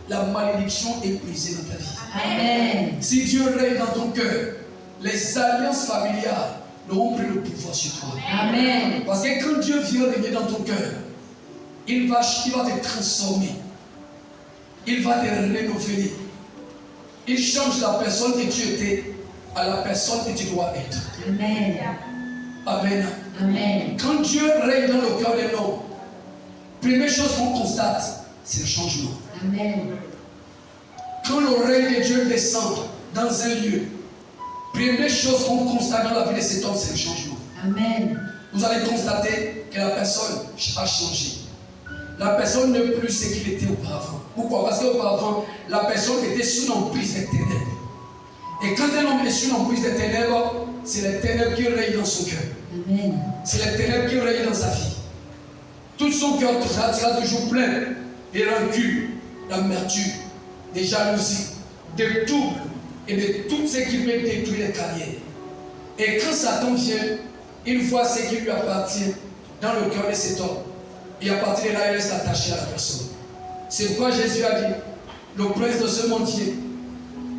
la malédiction est brisée dans ta vie. Amen. Si Dieu règne dans ton cœur, les alliances familiales n'auront plus le pouvoir sur toi. Amen. Parce que quand Dieu vient régner dans ton cœur, il va te transformer. Il va te rénover. Il change la personne que tu étais à la personne que tu dois être. Amen. Amen. Amen. Quand Dieu règne dans le cœur des hommes, première chose qu'on constate, c'est le changement. Amen. Quand le règne de Dieu descend dans un lieu, première chose qu'on constate dans la vie de cet homme, c'est le changement. Amen. Vous allez constater que la personne a changé. La personne n'est plus ce qu'il était auparavant. Pourquoi? Parce qu'auparavant, la personne était sous l'emprise des ténèbres. Et quand un homme est sous l'emprise des ténèbres, c'est les ténèbres qui règnent dans son cœur. Amen. C'est les ténèbres qui règnent dans sa vie. Tout son cœur sera toujours plein de rancune, d'amertume, de jalousie, de troubles et de tout ce qui peut détruire les carrières. Et quand Satan vient, il voit ce qui lui appartient dans le cœur de cet homme. Et à partir de là, il reste attaché à la personne. C'est pourquoi Jésus a dit, le prince de ce monde vient,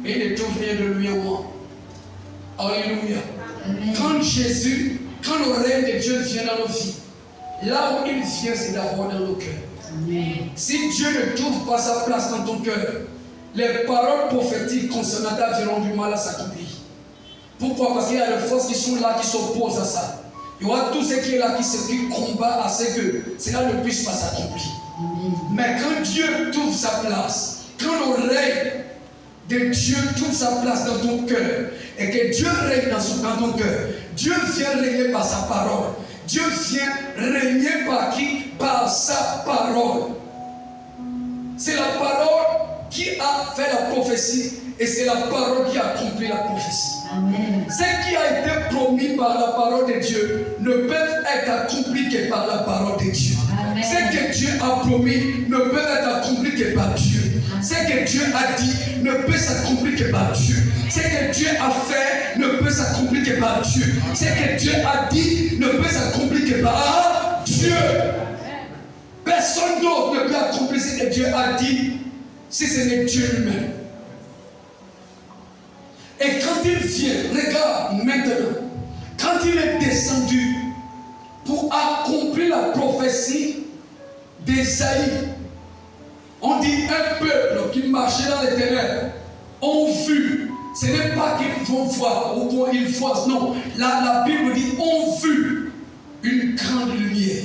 et il ne trouve rien de lui en moi. Alléluia. Amen. Quand le règne de Dieu vient dans nos vies, là où il vient, c'est d'abord dans nos cœurs. Amen. Si Dieu ne trouve pas sa place dans ton cœur, les paroles prophétiques concernant ta vie auront du mal à s'accomplir. Pourquoi? Parce qu'il y a des forces qui sont là, qui s'opposent à ça. Il y aura tout ce qui est là, qui combat à ce que cela ne puisse pas s'accomplir. Mais quand Dieu trouve sa place, quand le règne de Dieu trouve sa place dans ton cœur, et que Dieu règne dans ton cœur, Dieu vient régner par sa parole. Dieu vient régner par qui? Par sa parole. C'est la parole qui a fait la prophétie, et c'est la parole qui a accompli la prophétie. Amen. Ce qui a été promis par la parole de Dieu ne peut être accompli que par la parole de Dieu. Amen. Ce que Dieu a promis ne peut être accompli que par Dieu. Ce que Dieu a dit ne peut s'accomplir que par Dieu. Ce que Dieu a fait ne peut s'accomplir que par Dieu. Ce que Dieu a dit ne peut s'accomplir que par Dieu. Personne d'autre ne peut accomplir ce que Dieu a dit si ce n'est Dieu lui-même. Et quand il vient, regarde maintenant, quand il est descendu pour accomplir la prophétie d'Ésaïe, on dit un peuple qui marchait dans les ténèbres ont vu. Ce n'est pas qu'ils vont voir ou qu'ils voient, non. La Bible dit ont vu une grande lumière.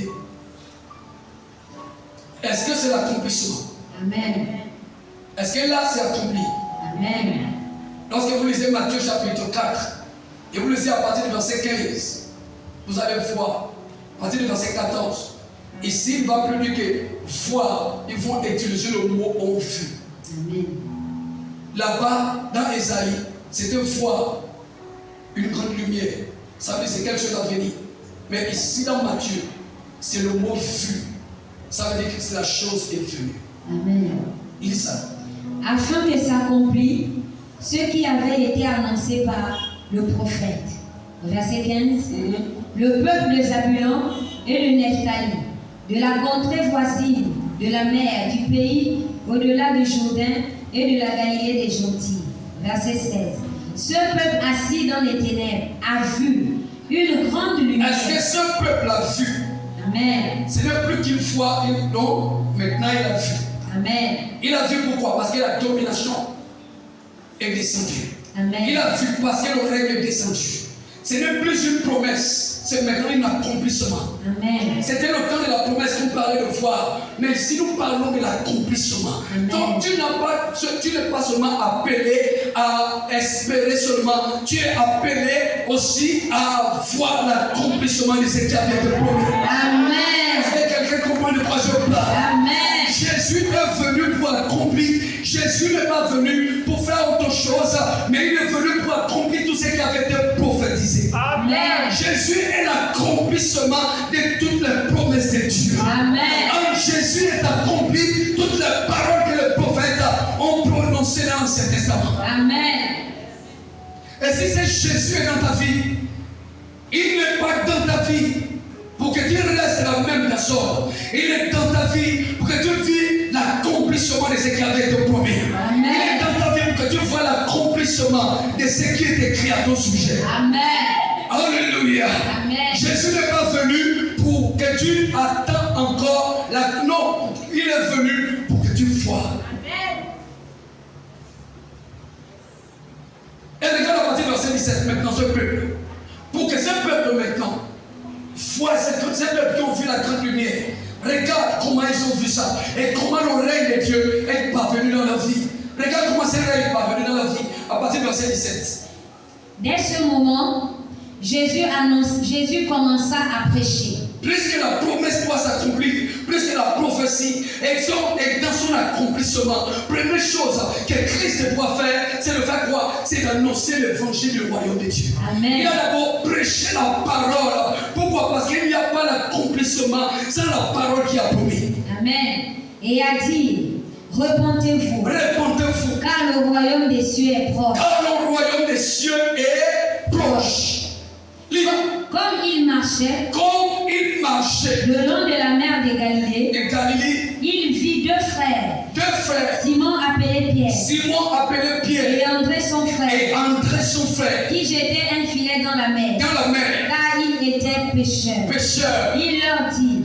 Est-ce que c'est l'accomplissement? Amen. Est-ce que là c'est accompli? Amen. Lorsque vous lisez Matthieu chapitre 4, et vous lisez à partir du verset 15, vous allez voir, à partir du verset 14, ici il va plus dire que voir, ils vont utiliser le mot ont vu. Amen. Là-bas, dans Ésaïe, c'était voir une grande lumière. Ça veut dire que c'est quelque chose à venir. Mais ici dans Matthieu, c'est le mot vu. Ça veut dire que la chose est venue. Amen. Lis ça. Afin que s'accomplisse ce qui avait été annoncé par le prophète. Verset 15. Le peuple de Zabulon et de Nephtali, de la contrée voisine, de la mer, du pays au-delà du Jourdain et de la Galilée des Gentils. Verset 16. Ce peuple assis dans les ténèbres a vu une grande lumière. Est-ce que ce peuple a vu? Amen. Ce n'est plus qu'une fois, non, maintenant il a vu. Amen. Il a vu pourquoi? Parce que la domination est descendue. Amen. Il a vu parce que le règne est descendu. Ce n'est plus une promesse, c'est maintenant un accomplissement. Amen. C'était le temps de la promesse qu'on parlait de voir. Mais si nous parlons de l'accomplissement, donc tu n'es pas seulement appelé à espérer seulement, tu es appelé aussi à voir l'accomplissement de ce qui avait été promis. Amen. Est-ce que quelqu'un comprend de quoi je parle? Amen. Jésus est venu pour accomplir. Jésus n'est pas venu pour faire autre chose, mais il est venu pour accomplir tout ce qui avait été prophétisé. Amen. Jésus est l'accomplissement de toutes les promesses de Dieu. Amen. En Jésus est accompli toutes les paroles que les prophètes ont prononcées dans l'Ancien Testament. Amen. Et si c'est Jésus est dans ta vie, il n'est pas dans ta vie pour que tu restes la même personne. Il est dans ta vie pour que que Dieu vit l'accomplissement de ce qui avait été promis. Il est dans ta vie pour que Dieu voit l'accomplissement de ce qui est écrit à ton sujet. Amen. Alléluia. Amen. Jésus n'est pas venu pour que tu attends encore la... Non, il est venu pour que tu vois. Et regarde à partir du verset 17, maintenant ce peuple. Pour que ce peuple maintenant voit ce peuple qui ont vu la grande lumière. Regarde comment ils ont vu ça. Et comment le règne de Dieu est parvenu dans leur vie. Regarde comment ce règne est parvenu dans leur vie. À partir du verset 17. Dès ce moment, Jésus commença à prêcher. Plus que la promesse doit s'accomplir, plus que la prophétie est dans son accomplissement. Première chose que Christ doit faire, c'est de faire quoi? C'est d'annoncer l'évangile du royaume de Dieu. Amen. Il a d'abord prêché la parole. Pourquoi? Parce qu'il n'y a pas l'accomplissement sans la parole qui a promis. Amen. Et a dit, repentez-vous, Répondez-vous, car le royaume des cieux est proche. car le royaume des cieux est proche. Comme il marchait Comme il marchait le long de la mer de Galilée, de Galilée, il vit deux frères, Simon appelé Pierre et André son frère, et André son frère qui jetaient un filet dans la mer, car ils étaient pécheurs. Il leur dit,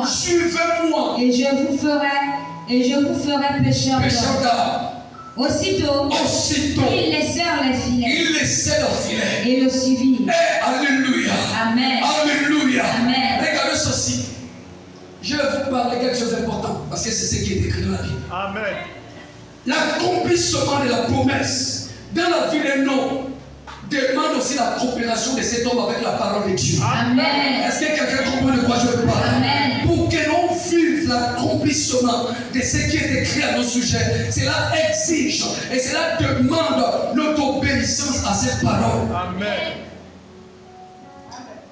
suivez-moi, et je vous ferai pécheurs d'hommes. Aussitôt, ils laissèrent les filets et le suivirent. Alléluia. Amen. Alléluia. Amen. Regardez ceci. Je vais vous parler de quelque chose d'important parce que c'est ce qui est écrit dans la Bible. Amen. L'accomplissement de la promesse dans la vie de l'homme demande aussi la coopération de cet homme avec la parole de Dieu. Amen. Est-ce que quelqu'un comprend de quoi je veux parler? Amen. Pour que l'on vive l'accomplissement de ce qui est écrit à nos sujets, cela exige et cela demande notre obéissance à cette parole. Amen.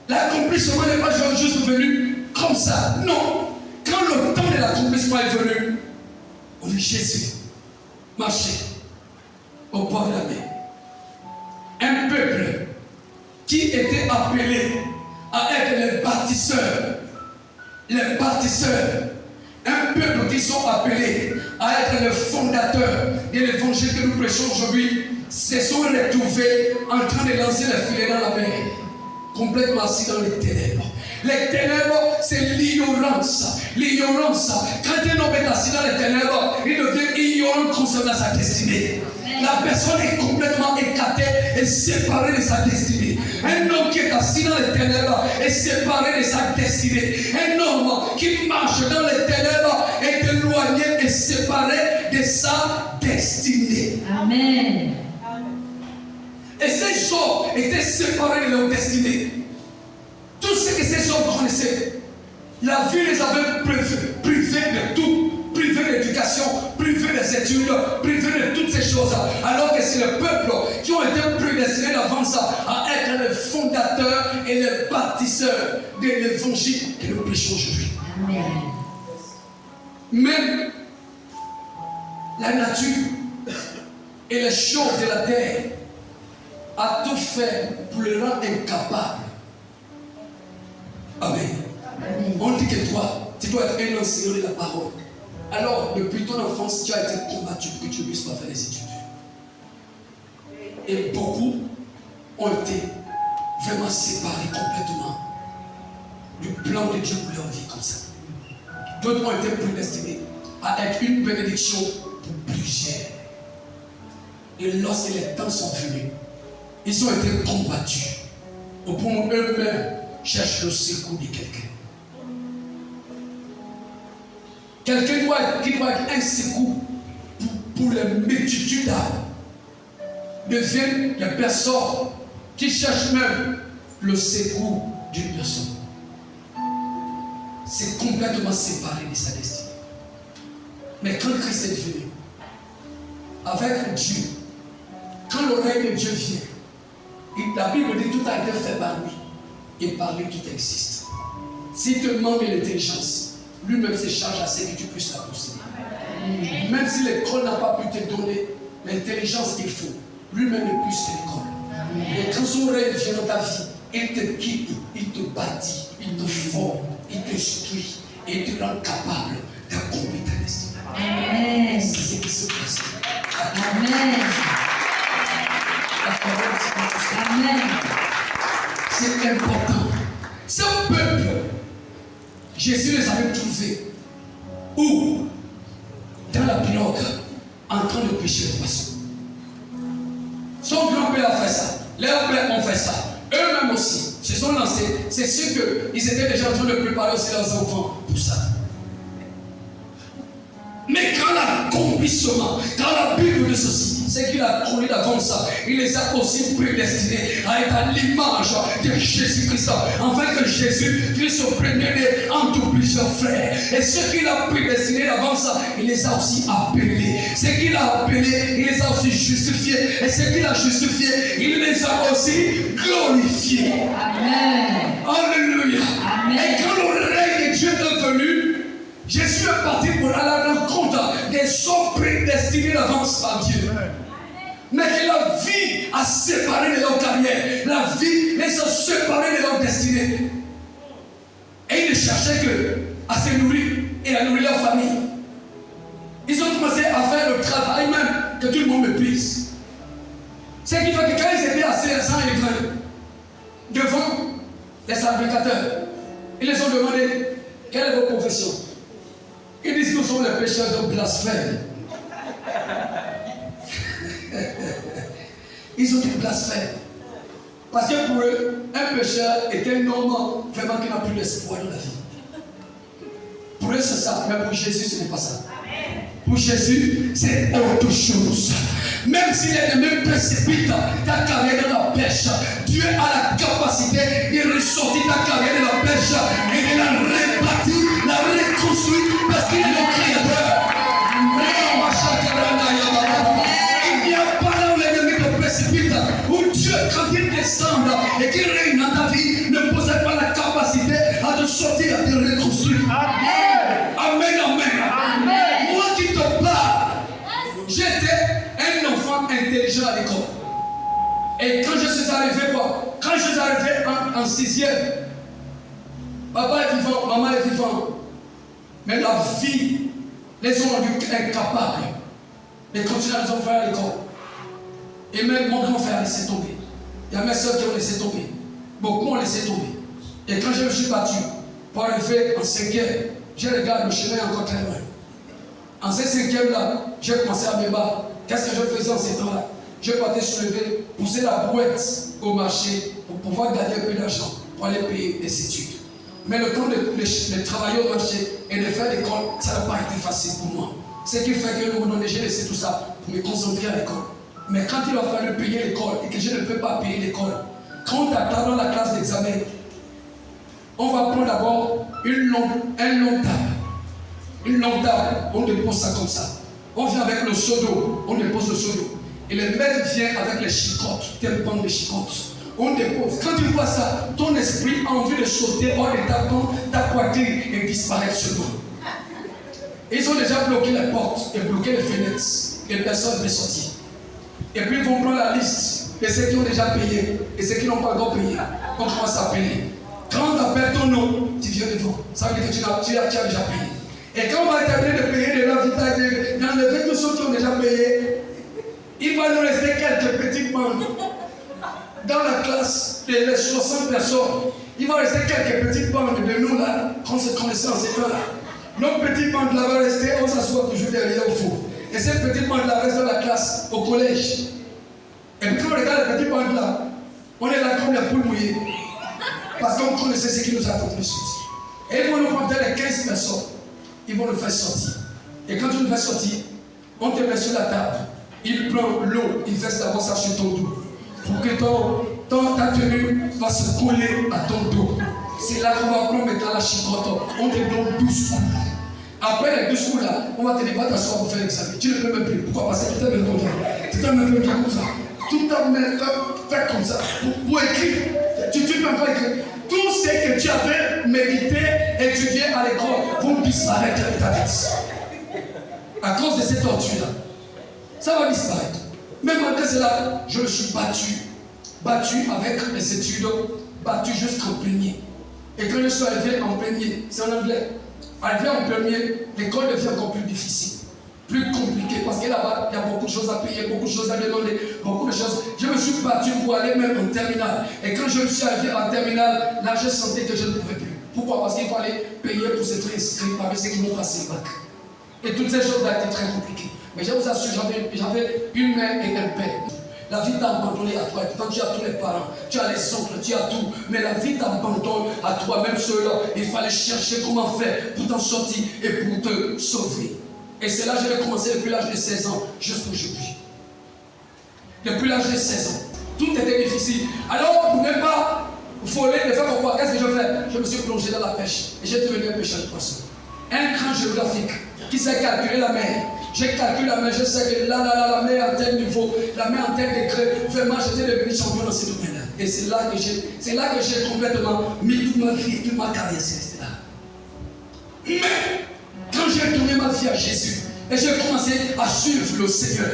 L'accomplissement n'est pas juste venu comme ça. Non. Quand le temps de l'accomplissement est venu, on dit Jésus marchait au bord de la mer. Un peuple qui était appelé à être les bâtisseurs. Les bâtisseurs. Un peuple qui sont appelés à être les fondateurs de l'évangile que nous prêchons aujourd'hui se sont retrouvés en train de lancer les filets dans la mer, complètement assis dans les ténèbres. Les ténèbres, c'est l'ignorance. L'ignorance. Quand un homme est assis dans les ténèbres, il devient ignorant concernant sa destinée. La personne est complètement écartée et séparée de sa destinée. Un homme qui est assis dans les ténèbres est séparé de sa destinée. Un homme qui marche dans les ténèbres est éloigné et séparé de sa destinée. Amen. Et ces gens étaient séparés de leur destinée. Tout ce que ces gens connaissaient, la vie les avait privés de tout. Privé d'éducation, privé des études, privé de toutes ces choses. Alors que c'est le peuple qui ont été prédestinés d'avance à être les fondateurs et les bâtisseurs de l'évangile que nous prêchons aujourd'hui. Amen. Même la nature et les choses de la terre a tout fait pour les rendre incapables. Amen. Amen. On dit que toi, tu dois être un enseignant de la parole. Alors, depuis ton enfance, tu as été combattu pour que tu ne puisses pas faire les études. Et beaucoup ont été vraiment séparés complètement du plan de Dieu pour leur vie comme ça. D'autres ont été prédestinés à être une bénédiction pour plusieurs. Et lorsque les temps sont venus, ils ont été combattus au point où eux-mêmes cherchent le secours de quelqu'un. Quelqu'un qui doit être un secours pour les multitudes d'âmes deviennent les personnes qui cherchent même le secours d'une personne. C'est complètement séparé de sa destinée. Mais quand Christ est venu, avec Dieu, quand le règne de Dieu vient, la Bible dit tout a été fait par lui. Et par lui tout existe. S'il te manque l'intelligence, lui-même se charge à ce que tu puisses la posséder. Même si l'école n'a pas pu te donner l'intelligence qu'il faut, lui-même ne puisse l'école. Et quand son règne vient dans ta vie, il te quitte, il te bâtit, il te forme, il te instruit. et te rend capable d'accomplir ta destinée. Amen. C'est ce qui se passe. Amen. Amen. C'est important. Ce peuple, Jésus les avait trouvés où? Dans la pirogue, en train de pêcher le poisson. Son grand-père a fait ça. Leurs pères ont fait ça. Eux-mêmes aussi se sont lancés. C'est sûr qu'ils étaient déjà en train de préparer aussi leurs enfants pour ça. Mais quand l'accomplissement, quand la Bible de ceci, c'est qu'il a connu d'avant ça, il les a aussi prédestinés à être à l'image de Jésus-Christ, afin que Jésus puisse se premier entre plusieurs frères. Et ce qu'il a prédestiné d'avant ça, il les a aussi appelés. Ce qu'il a appelés, il les a aussi justifiés. Et ce qu'il a justifiés, il les a aussi glorifiés. Amen. Alléluia. Amen. Et quand le règne de Dieu est venu, Jésus est parti pour aller à la rencontre des hommes prédestinés d'avance par Dieu. Mais que la vie a séparé de leur carrière. La vie les a séparés de leur destinée. Et ils ne cherchaient que à se nourrir et à nourrir leur famille. Ils ont commencé à faire le travail même que tout le monde méprise. C'est qui fait que quand ils étaient assis à 100 étrangers devant les sacrificateurs, ils les ont demandé quelle est votre confession. Ils disent que nous sommes les pécheurs de blasphème. Ils ont dit blasphème. Parce que pour eux, un pécheur est un homme vraiment qui n'a plus d'espoir dans la vie. Pour eux, c'est ça. Mais pour Jésus, ce n'est pas ça. Pour Jésus, c'est autre chose. Même s'il est le même précipite ta carrière dans la pêche, Dieu a la capacité de ressortir ta carrière de la pêche et de la rebâtir, la reconstruire parce qu'il est le Créateur. Il n'y a pas là où l'ennemi te précipite, où Dieu, quand il descend et qu'il règne dans ta vie, ne possède pas la capacité à te sortir, à te reconstruire. Amen, amen. Amen. Moi qui te parle, j'étais un enfant intelligent à l'école. Et quand je suis arrivé, quoi? Quand je suis arrivé en 6e, papa est vivant, maman est vivant. Mais la vie les ont rendus incapables de continuer à les envoyer à l'école. Et même mon grand frère a laissé tomber. Il y a mes soeurs qui ont laissé tomber. Beaucoup ont laissé tomber. Et quand je me suis battu pour arriver en 5e, je regarde le chemin encore très loin. En ce 5e là, j'ai commencé à me battre. Qu'est-ce que je faisais en ces temps-là? Je partais soulever, pousser la brouette au marché pour pouvoir gagner un peu d'argent pour aller payer des études. Mais le temps de travailler au marché et de faire l'école, ça n'a pas été facile pour moi. Ce qui fait que j'ai laissé tout ça pour me concentrer à l'école. Mais quand il a fallu payer l'école et que je ne peux pas payer l'école, quand on t'attend dans la classe d'examen, on va prendre d'abord un long table. Une longue table, on dépose ça comme ça. On vient avec le seau d'eau, on dépose le seau d'eau. Et le maître vient avec les chicottes, tel bande de chicottes. On dépose. Quand tu vois ça, ton esprit a envie de sauter hors de ta poitrine et disparaître seulement. Ils ont déjà bloqué les portes et bloqué les fenêtres. Et personne ne peut sortir. Et puis ils vont prendre la liste de ceux qui ont déjà payé et ceux qui n'ont pas encore payé. On commence à payer. Quand on appelle ton nom, tu viens devant. Ça veut dire que tu as déjà payé. Et quand on va terminer de payer de leur vitalité, d'enlever tous ceux qui ont déjà payé, il va nous rester quelques petites bandes. Dans la classe de les 60 personnes, il va rester quelques petites bandes de nous là, qu'on se connaissait en ces temps-là. Nos petites bandes là vont rester, on s'assoit toujours derrière au four. Et ces petites bandes là restent dans la classe, au collège. Et puis quand on regarde les petites bandes là, on est là comme la poule mouillée. Parce qu'on connaissait ce qui nous attend tout de suite. Et ils vont nous prendre les 15 personnes. Ils vont le faire sortir. Et quand tu le fais sortir, on te met sur la table. Il prend l'eau, il verse d'abord ça sur ton dos. Pour que ta tenue va se coller à ton dos. C'est là qu'on va prendre maintenant la chicotte. On te donne 12 coups. Après les 12 coups là, on va te dire, va t'asseoir pour faire l'examen. Tu ne peux même plus. Pourquoi? Parce que tu t'es même comme ça. Tu t'es même comme ça. Tout t'as même fait comme ça. Pour écrire. Tu peux encore écrire. Tout ce que tu avais mérité, étudié à l'école, vont disparaître de ta tête. À cause de cette torture-là. Ça va disparaître. Même après cela, je me suis battu avec les études, battu jusqu'en premier. Et quand je suis arrivé en premier, c'est en anglais. Arrivé en premier, l'école devient encore plus difficile, plus compliquée, parce que là-bas, il y a beaucoup de choses à payer, beaucoup de choses à demander, beaucoup de choses. Je me suis battu pour aller même en terminale. Et quand je me suis arrivé en terminale, là, je sentais que je ne pouvais plus. Pourquoi? Parce qu'il fallait payer pour s'être inscrit parmi ceux qui m'ont passé le bac. Et toutes ces choses-là étaient très compliquées. Mais je vous assure, j'avais une mère et un père. La vie t'a abandonné à toi. Et pourtant, tu as tous les parents, tu as les oncles, tu as tout. Mais la vie t'abandonne à toi. Même ceux-là, il fallait chercher comment faire pour t'en sortir et pour te sauver. Et c'est là que j'ai commencé depuis l'âge de 16 ans jusqu'aujourd'hui. Depuis l'âge de 16 ans. Tout était difficile. Alors, pour ne pas voler, ne faire quoi? Qu'est-ce que je fais? Je me suis plongé dans la pêche. Et j'ai devenu un pêcheur de poissons. Un grand géographique qui sait calculer la mer. J'ai calculé la mer, je sais que la mer à tel niveau, la mer à tel degré, vraiment j'étais devenu champion dans ce domaine-là. Et c'est là que j'ai complètement mis toute ma vie, toute ma carrière, c'est là. Mais quand j'ai tourné ma vie à Jésus et j'ai commencé à suivre le Seigneur,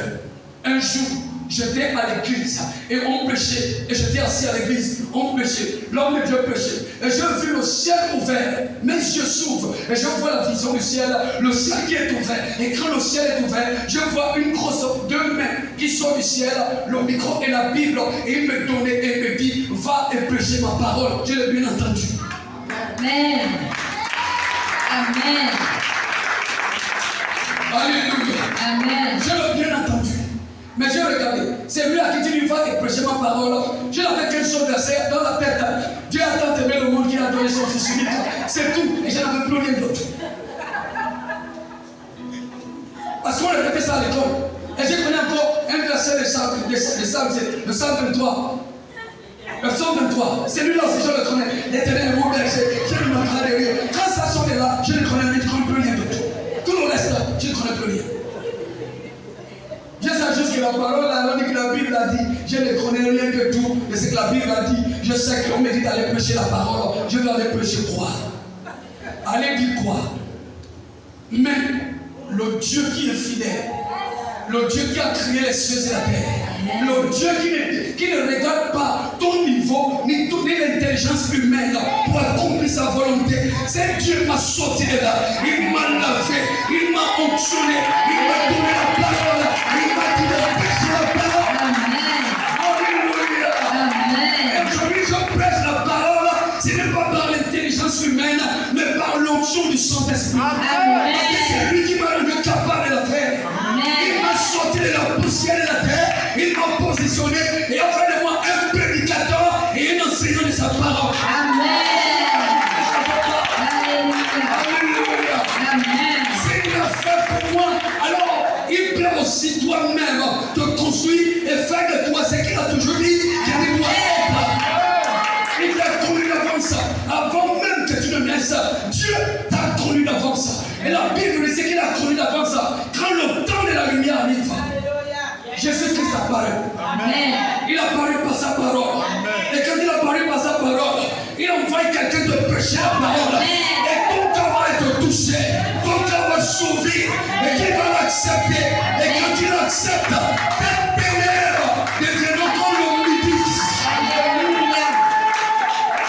un jour, j'étais à l'église et on prêchait. Et j'étais assis à l'église, on prêchait. L'homme de Dieu prêchait. Et j'ai vu le ciel ouvert. Mes yeux s'ouvrent et je vois la vision du ciel. Le ciel qui est ouvert. Et quand le ciel est ouvert, je vois une grosse deux mains qui sont du ciel, le micro et la Bible. Et il me donnait et me dit, va et prêcher ma parole. Je l'ai bien entendu. Amen. Amen. Alléluia. Amen. Je l'ai bien entendu. Mais j'ai regardé, c'est lui à qui tu lui vas et prêcher ma parole. Je n'avais qu'un seul verset dans la tête. Dieu a tant aimé le monde qu'il a donné son fils unique. C'est tout. Et je n'avais plus rien d'autre. Parce qu'on répétait ça à l'école. Et j'ai connu encore un verset de Psalm, le Psalm 23. Le Psalm 23. Celui-là aussi, je le connais. L'Éternel est mon berger. Je ne m'entends de rien. Quand ça sonne là, je ne connais plus rien d'autre. Tout le reste, je ne connais plus rien. Je sais juste que la parole, on dit que la Bible a dit, je ne connais rien de tout de ce que la Bible a dit. Je sais qu'on me dit d'aller prêcher la parole, je vais aller prêcher quoi? Allez dire quoi? Mais le Dieu qui est fidèle, le Dieu qui a créé les cieux et la terre, le Dieu qui ne regarde pas ton niveau ni l'intelligence humaine pour accomplir sa volonté, c'est Dieu qui m'a sorti de là, il m'a lavé, il m'a onctionné, il m'a donné la parole, il m'a dit de prêcher la parole. Alléluia. Et aujourd'hui je prêche la parole, ce n'est pas par l'intelligence humaine, mais par l'onction du Saint-Esprit. Parce que c'est lui qui m'a rendu capable de la faire. Il m'a sorti de la poussière de la terre, il m'a positionné et a fait de moi un prédicateur et un enseignant de sa parole. Amen. Alléluia. Amen. C'est qu'il a fait pour moi. Alors, il peut aussi toi-même te construire et faire de toi ce qu'il a toujours dit qu'il doit être. Il t'a connu d'avance. Avant même que tu ne naisses, Dieu t'a connu d'avance. Et la Bible dit qu'il a connu d'avance. Quand le temps de la lumière arrive, Jésus-Christ apparaît. Amen. Il apparaît par sa parole. Et quand il apparaît par sa parole, il envoie quelqu'un te prêcher la parole. Et ton cœur va être touché. Ton cœur va s'ouvrir. Et qu'il va l'accepter. Et quand tu l'acceptes, tes ténèbres deviendront comme le midi.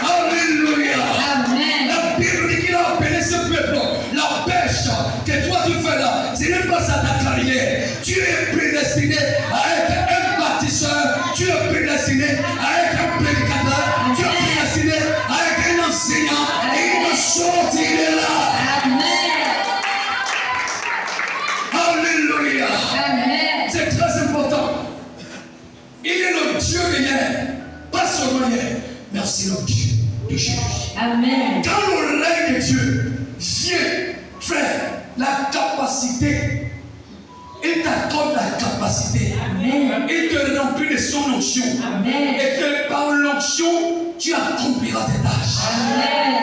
Alléluia. Amen. La Bible dit qu'il a appelé ce peuple. La pêche que toi tu fais là, ce n'est pas ça ta carrière. Tu es prédestiné à être un bâtisseur. Tu es prédestiné à être un prédicateur. Tu es prédestiné à être un enseignant. Et il va sortir de là. Amen. Alléluia. Amen. C'est très important. Il est le Dieu de hier. Pas seulement hier. Mais aussi le Dieu de Jésus. Amen. Quand le règne de Dieu vient, frère, la capacité, il t'accorde la capacité. Amen. Il te remplit de son onction. Amen. Et que par l'onction, tu accompliras tes tâches. Amen.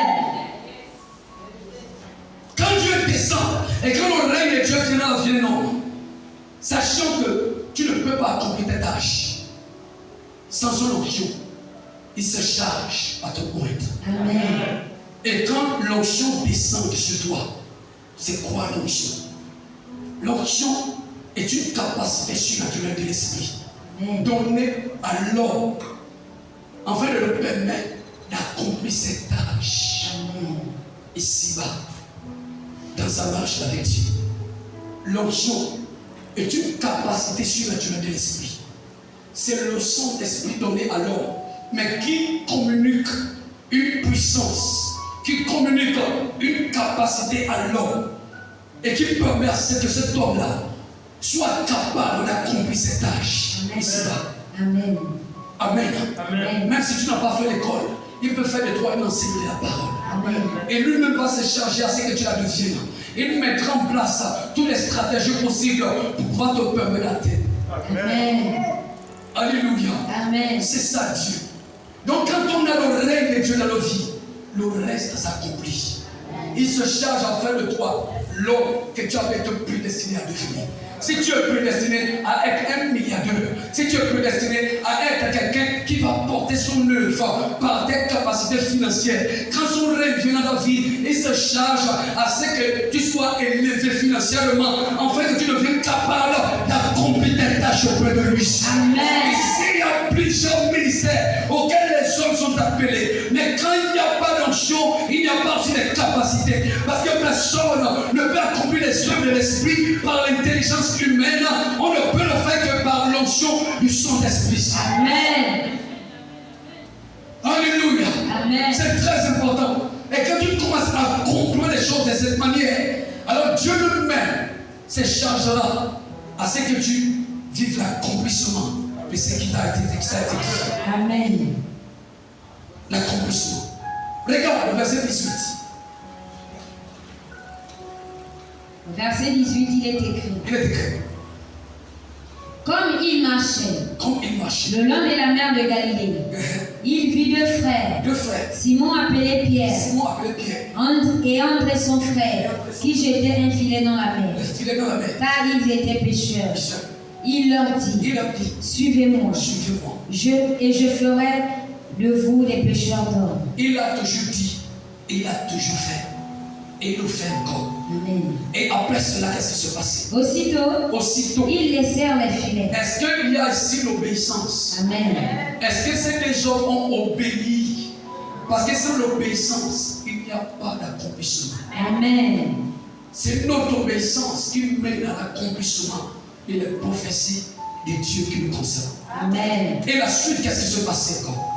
Quand Dieu descend et quand le règne de Dieu vient dans la vie d'un homme, sachant que tu ne peux pas accomplir tes tâches sans son onction, il se charge à te pointe. Amen. Et quand l'onction descend sur toi, c'est quoi l'onction? L'onction est une capacité surnaturelle de l'esprit donnée à l'homme afin de le permettre d'accomplir ses tâches ici-bas. dans sa marche avec Dieu. L'onction est une capacité surnaturelle de l'esprit. C'est le Saint-Esprit donné à l'homme, mais qui communique une puissance, qui communique une capacité à l'homme et qui permet à ce que cet homme-là soit capable d'accomplir cette tâche ici-bas. Amen. Amen. Amen. Même si tu n'as pas fait l'école, il peut faire de toi un enseignant de la parole. Amen. Et lui-même va se charger à ce que tu la deviennes. Il mettra en place toutes les stratégies possibles pour pouvoir te permettre d'atteindre. Amen. Alléluia. Amen. C'est ça Dieu. Donc quand on a le règne de Dieu dans nos vies, le reste s'accomplit. Il se charge à faire de toi l'homme que tu avais été prédestiné à devenir. Si tu es prédestiné à être un milliardaire, si tu es prédestiné à être quelqu'un qui va porter son œuvre par des capacités financières, quand son règne vient dans ta vie, il se charge à ce que tu sois élevé financièrement, afin que tu deviennes capable d'accomplir tes tâches auprès de lui. Amen. Ici, il y a plusieurs ministères auxquels les hommes sont appelés. Mais quand il n'y a pas d'onction, il n'y a pas aussi de capacité. Parce que personne ne peut accomplir les œuvres de l'esprit par l'intelligence humaine. On ne peut le faire que par l'onction du Saint-Esprit. Amen. Alléluia. Amen. C'est très important. Et quand tu commences à comprendre les choses de cette manière, alors Dieu lui-même se chargera à ce que tu vives l'accomplissement de ce qui t'a été dit. Amen. L'accomplissement. Regarde le verset 18. Verset 18, il est écrit. Il est écrit. Comme il marchait Comme il marchait. le long de la mer de Galilée, il vit deux frères, Simon appelé Pierre, Simon appelé Pierre. et André son frère, qui jetaient un filet dans la mer, Le filet dans la mer. car ils étaient pécheurs. Bishop, Il leur dit, il a dit, suivez-moi, suivez-moi. et je ferai de vous des pécheurs d'hommes. Il a toujours dit, il a toujours fait. Et il le fait encore. Amen. Et après cela, qu'est-ce qui se passe? Aussitôt, ils laissèrent les filets. Est-ce qu'il y a ici l'obéissance? Amen. Est-ce que ces gens ont obéi? Parce que sans l'obéissance, il n'y a pas d'accomplissement. Amen. C'est notre obéissance qui mène à l'accomplissement et les prophéties de Dieu qui nous concernent. Amen. Et la suite, qu'est-ce qui se passait encore?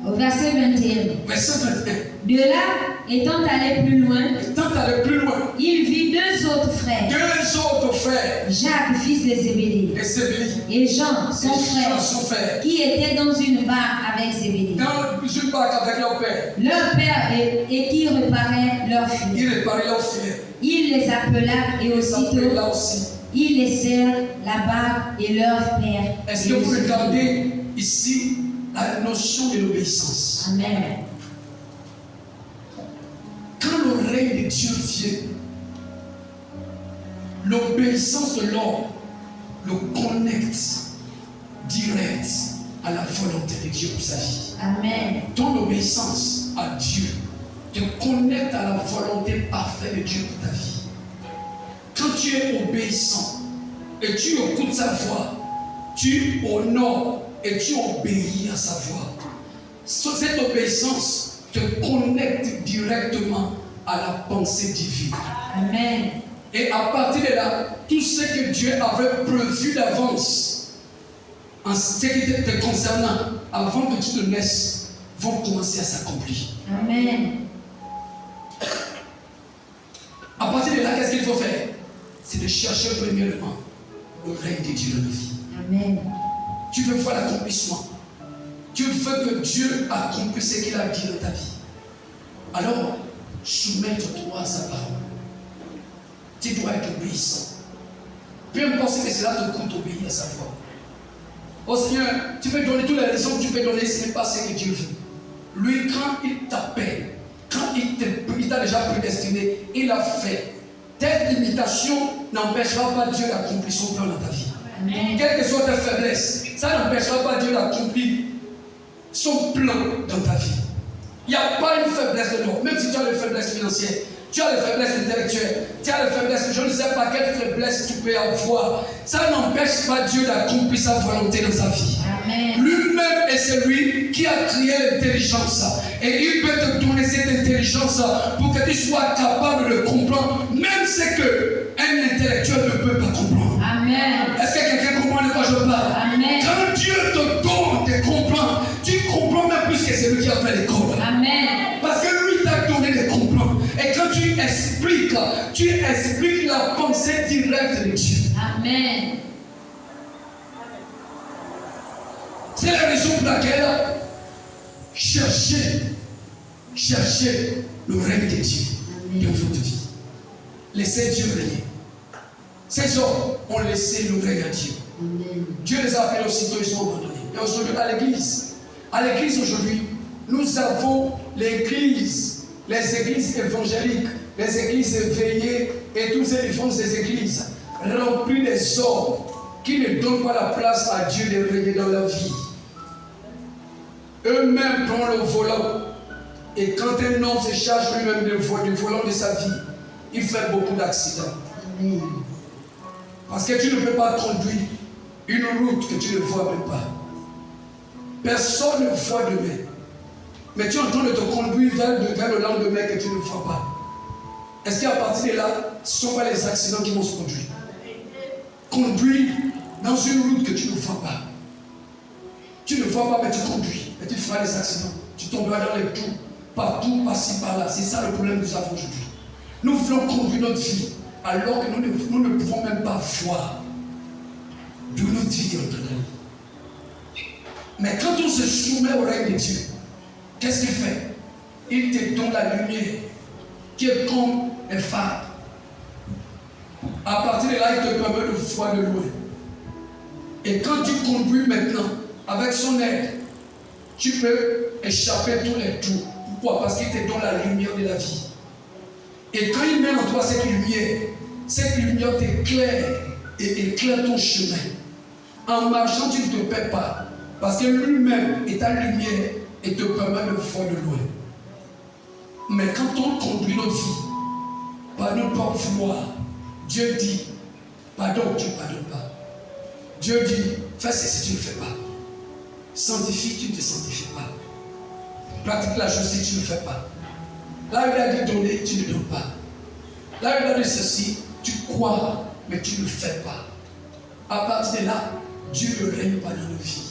Au verset 21. Verset 21. De là, étant allé plus loin, Étant allé plus loin, il vit deux autres frères, deux autres frères, Jacques, fils de Zébédée, et Zébédée, et Jean, son frère, qui étaient dans une barque avec Zébédée, dans une barque avec leur père, et qui réparaient leurs filets. ils réparaient leur filet. Il les appela et Ils s'appelaient là aussitôt, aussi. ils laissèrent la barque et leur père. Est-ce que vous regardez ici la notion de l'obéissance? Amen. Quand le règne de Dieu vient, l'obéissance de l'homme le connecte direct à la volonté de Dieu pour sa vie. Amen. Ton obéissance à Dieu te connecte à la volonté parfaite de Dieu pour ta vie. Quand tu es obéissant et tu écoutes sa voix, tu honores et tu obéis à sa voix. Cette obéissance te connecte directement à la pensée divine. Amen. Et à partir de là, tout ce que Dieu avait prévu d'avance, en ce qui te concernant, avant que tu te naisses, vont commencer à s'accomplir. Amen. À partir de là, qu'est-ce qu'il faut faire? C'est de chercher premièrement le règne de Dieu dans nos vies. Amen. Tu veux voir l'accomplissement. Tu veux que Dieu accomplisse ce qu'il a dit dans ta vie. Alors, soumets-toi à sa parole. Tu dois être obéissant. Peu importe ce que cela te coûte, obéir à sa voix. Oh Seigneur, tu peux donner toutes les raisons que tu peux donner, ce n'est pas ce que Dieu veut. Lui, quand il t'appelle, quand il t'a déjà prédestiné, il a fait. Tes limitations n'empêchera pas Dieu d'accomplir son plan dans ta vie. Amen. Quelles que soient tes faiblesses, ça n'empêchera pas Dieu d'accomplir son plan dans ta vie. Il n'y a pas une faiblesse de l'homme, même si tu as des faiblesses financières, tu as des faiblesses intellectuelles, tu as des faiblesses, je ne sais pas quelle faiblesse tu peux avoir. Ça n'empêche pas Dieu d'accomplir sa volonté dans sa vie. Amen. Lui lui-même est celui qui a créé l'intelligence. Et il peut te donner cette intelligence pour que tu sois capable de comprendre, même ce qu'un intellectuel ne peut pas comprendre. Amen. Est-ce que quelqu'un comprend de quoi je parle? Amen. Quand Dieu te donne de comprendre, tu comprends même plus que celui qui a fait l'école. Amen. Parce que lui t'a donné de comprendre. Et quand tu expliques la pensée directe de Dieu. Amen. C'est la raison pour laquelle cherchez le règne de Dieu dans votre vie. Laissez Dieu régner. Ces hommes ont laissé le règne à Dieu. Amen. Dieu les a appelés aussitôt, ils sont abandonnés. Et aujourd'hui, à l'église aujourd'hui, nous avons l'église, les églises évangéliques, les églises éveillées et toutes ces différentes églises remplies des hommes qui ne donnent pas la place à Dieu de régner dans leur vie. Eux-mêmes prennent le volant. Et quand un homme se charge lui-même du volant de sa vie, il fait beaucoup d'accidents. Amen. Parce que tu ne peux pas conduire une route que tu ne vois même pas. Personne ne voit demain. Mais tu es en train de te conduire vers le lendemain que tu ne vois pas. Est-ce qu'à partir de là, ce ne sont pas les accidents qui vont se produire? Conduire dans une route que tu ne vois pas. Tu ne vois pas, mais tu conduis. Et tu feras des accidents. Tu tomberas dans les trous. Partout, par-ci, par-là. C'est ça le problème que nous avons aujourd'hui. Nous voulons conduire notre vie alors que nous ne pouvons même pas voir d'où notre vie est en train d'aller. Mais quand on se soumet au règne de Dieu, qu'est-ce qu'il fait? Il te donne la lumière qui est comme un phare. À partir de là, il te permet de voir de loin. Et quand tu conduis maintenant, avec son aide, tu peux échapper tous les trous. Pourquoi? Parce qu'il te donne la lumière de la vie. Et quand il met en toi cette lumière t'éclaire et éclaire ton chemin. En marchant, tu ne te perds pas. Parce que lui-même est ta lumière et te permet de voir de loin. Mais quand on conduit notre vie par notre propre foi, Dieu dit, pardon, tu ne pardonnes pas. Dieu dit, fais ceci, tu ne fais pas. Sanctifie, tu ne te sanctifies pas. Pratique la justice, tu ne fais pas. Là où il a dit donner, tu ne donnes pas. Là où il a dit ceci, tu crois, mais tu ne le fais pas. À partir de là, Dieu ne règne pas dans nos vies.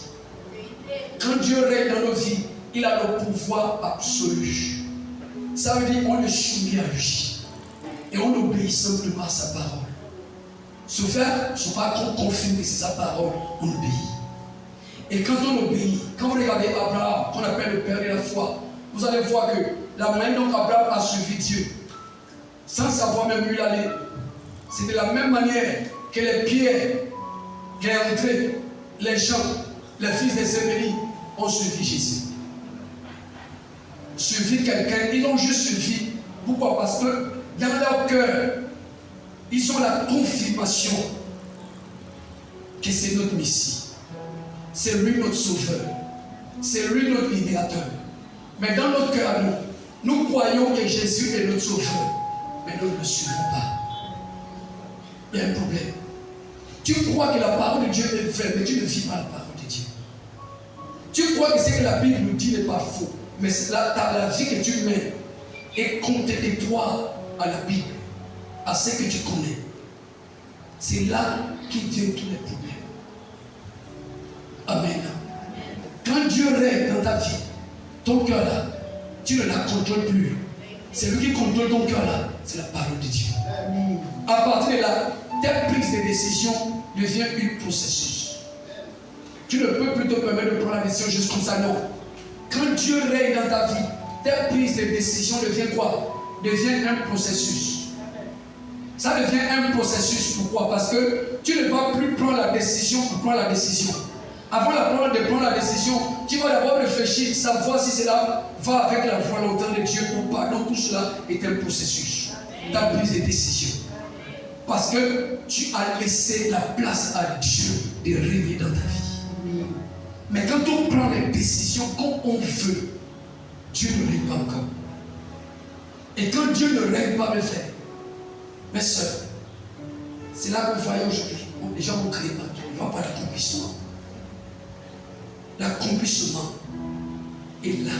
Quand Dieu règne dans nos vies, il a le pouvoir absolu. Ça veut dire qu'on le soumet à lui. Et on obéit simplement à sa parole. Se faire, ce n'est pas qu'on confirme que c'est sa parole, on obéit. Et quand on obéit, quand vous regardez Abraham, qu'on appelle le père de la foi, vous allez voir que la manière dont Abraham a suivi Dieu, sans savoir même où il allait, c'est de la même manière que les pierres qui est entré, les gens, les fils de Zébédée ont suivi Jésus. Suivi quelqu'un, ils l'ont juste suivi. Pourquoi? Parce que dans leur cœur, ils ont la confirmation que c'est notre Messie. C'est lui notre sauveur. C'est lui notre libérateur. Mais dans notre cœur, nous croyons que Jésus est notre sauveur. Mais nous ne le suivons pas. Il y a un problème. Tu crois que la parole de Dieu est vraie, mais tu ne vis pas la parole de Dieu. Tu crois que ce que la Bible nous dit n'est pas faux, mais la vie que tu mènes est contradictoire à la Bible, à ce que tu connais. C'est là qu'il vient tous les problèmes. Amen. Quand Dieu règne dans ta vie, ton cœur là, tu ne la contrôles plus. C'est lui qui contrôle ton cœur là, c'est la parole de Dieu. Amen. À partir de là, ta prise de décision devient un processus. Tu ne peux plus te permettre de prendre la décision juste comme ça, non. Quand Dieu règne dans ta vie, ta prise de décision devient quoi? Devient un processus. Ça devient un processus. Pourquoi? Parce que tu ne vas plus prendre la décision pour prendre la décision. Avant de prendre la décision, tu vas d'abord réfléchir, savoir si cela va avec la volonté de Dieu ou pas. Donc tout cela est un processus. Ta prise de décision. Parce que tu as laissé la place à Dieu de régner dans ta vie. Mais quand on prend les décisions comme on veut, Dieu ne règne pas encore. Et quand Dieu ne règne pas, mes frères, mes soeurs, c'est là qu'on voit aujourd'hui. Les gens vont créer partout. Il n'y aura pas d'accomplissement. l'accomplissement est là.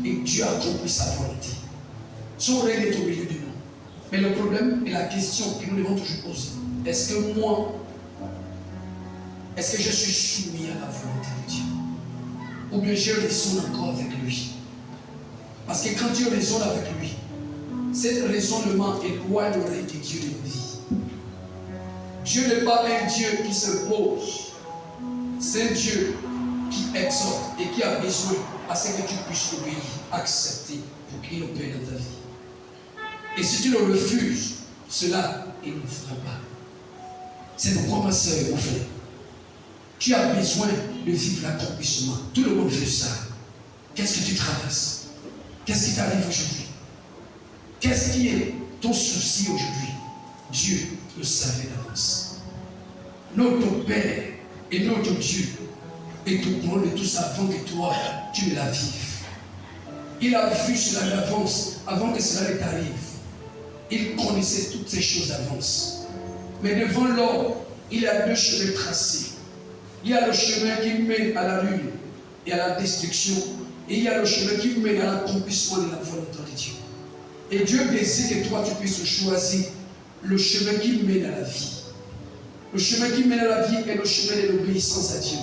Et Dieu accomplit sa volonté. Son règne est au milieu de nous. Mais le problème et la question que nous devons toujours poser, est-ce que moi, est-ce que je suis soumis à la volonté de Dieu? Ou bien je raisonne encore avec lui? Parce que quand Dieu raisonne avec lui, ce raisonnement éloignerait de Dieu de nos vies. Dieu n'est pas un Dieu qui se pose. C'est un Dieu qui exhorte et qui a besoin à ce que tu puisses obéir, accepter pour qu'il opère dans ta vie. Et si tu le refuses, cela, il ne fera pas. C'est pourquoi ma soeur, mon frère, tu as besoin de vivre l'accomplissement. Tout le monde veut ça. Qu'est-ce que tu traverses? Qu'est-ce qui t'arrive aujourd'hui? Qu'est-ce qui est ton souci aujourd'hui? Dieu le savait d'avance. Notre Père et notre Dieu est au courant de tout ça avant que toi, tu ne la vives. Il a vu cela d'avance avant que cela ne t'arrive. Il connaissait toutes ces choses d'avance. Mais devant l'homme, il y a deux chemins tracés. Il y a le chemin qui mène à la ruine et à la destruction. Et il y a le chemin qui mène à l'accomplissement de la volonté de Dieu. Et Dieu désire que toi, tu puisses choisir le chemin qui mène à la vie. Le chemin qui mène à la vie est le chemin de l'obéissance à Dieu.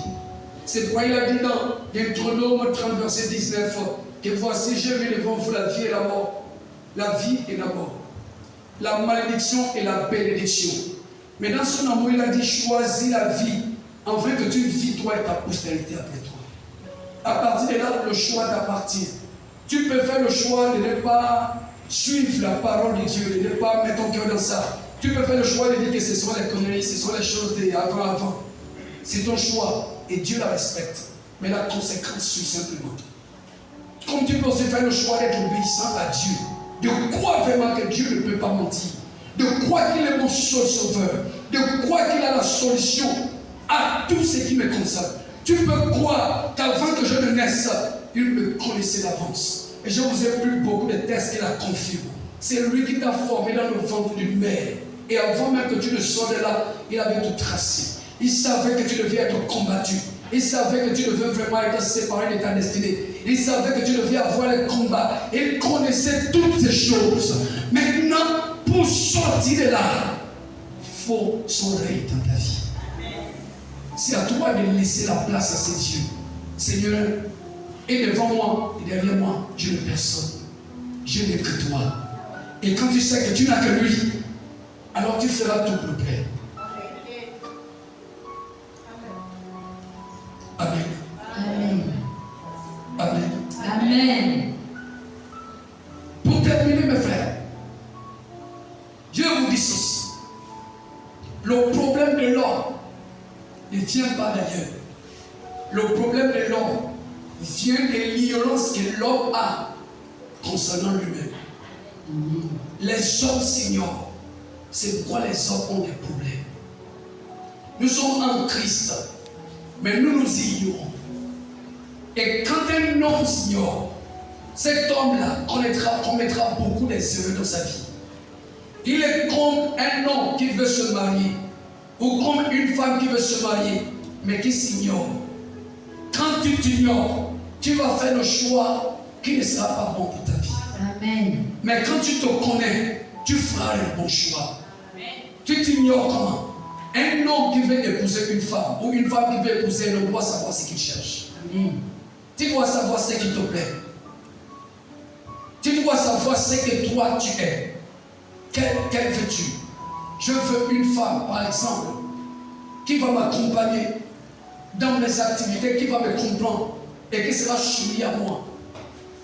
C'est pourquoi il a dit dans Deutéronome 30, verset 19, que voici, je mets devant vous la vie et la mort. La vie et la mort. La malédiction et la bénédiction. Mais dans son amour, il a dit, choisis la vie, afin que tu vis toi et ta postérité après toi. À partir de là, le choix t'appartient. Tu peux faire le choix de ne pas suivre la parole de Dieu, de ne pas mettre ton cœur dans ça. Tu peux faire le choix de dire que ce sont les conneries, ce sont les choses d'avant. C'est ton choix et Dieu la respecte. Mais la conséquence suit simplement. Comme tu peux aussi faire le choix d'être obéissant à Dieu, de croire vraiment que Dieu ne peut pas mentir, de croire qu'il est mon seul sauveur, de croire qu'il a la solution à tout ce qui me concerne. Tu peux croire qu'avant que je ne naisse, il me connaissait d'avance. Et je vous ai pris beaucoup de tests qui la confirment. C'est lui qui t'a formé dans le ventre d'une mère. Et avant même que tu ne sois de là, il avait tout tracé. Il savait que tu devais être combattu. Il savait que tu devais vraiment être séparé de ta destinée. Il savait que tu devais avoir les combats. Il connaissait toutes ces choses. Maintenant, pour sortir de là, il faut son règne dans ta vie. C'est à toi de laisser la place à ces dieux. Seigneur, et devant moi et derrière moi, je n'ai personne. Je n'ai que toi. Et quand tu sais que tu n'as que lui, alors tu feras tout pour le Père. Amen. Amen. Amen. Amen. Pour terminer, mes frères, Dieu vous dit ceci. Le problème de l'homme ne vient pas d'ailleurs. Le problème de l'homme vient des violences que l'homme a concernant lui-même. Les hommes s'ignorent. C'est pourquoi les hommes ont des problèmes. Nous sommes en Christ, mais nous nous ignorons. Et quand un homme s'ignore, cet homme-là commettra beaucoup d'erreurs dans sa vie. Il est comme un homme qui veut se marier, ou comme une femme qui veut se marier, mais qui s'ignore. Quand tu t'ignores, tu vas faire le choix qui ne sera pas bon pour ta vie. Amen. Mais quand tu te connais, tu feras le bon choix. Tu t'ignores comment? Un homme qui veut épouser une femme, ou une femme qui veut épouser un homme, doit savoir ce qu'il cherche. Amen. Tu dois savoir ce qui te plaît. Tu dois savoir ce que toi tu es. Quel veux-tu? Je veux une femme, par exemple, qui va m'accompagner dans mes activités, qui va me comprendre et qui sera soumis à moi.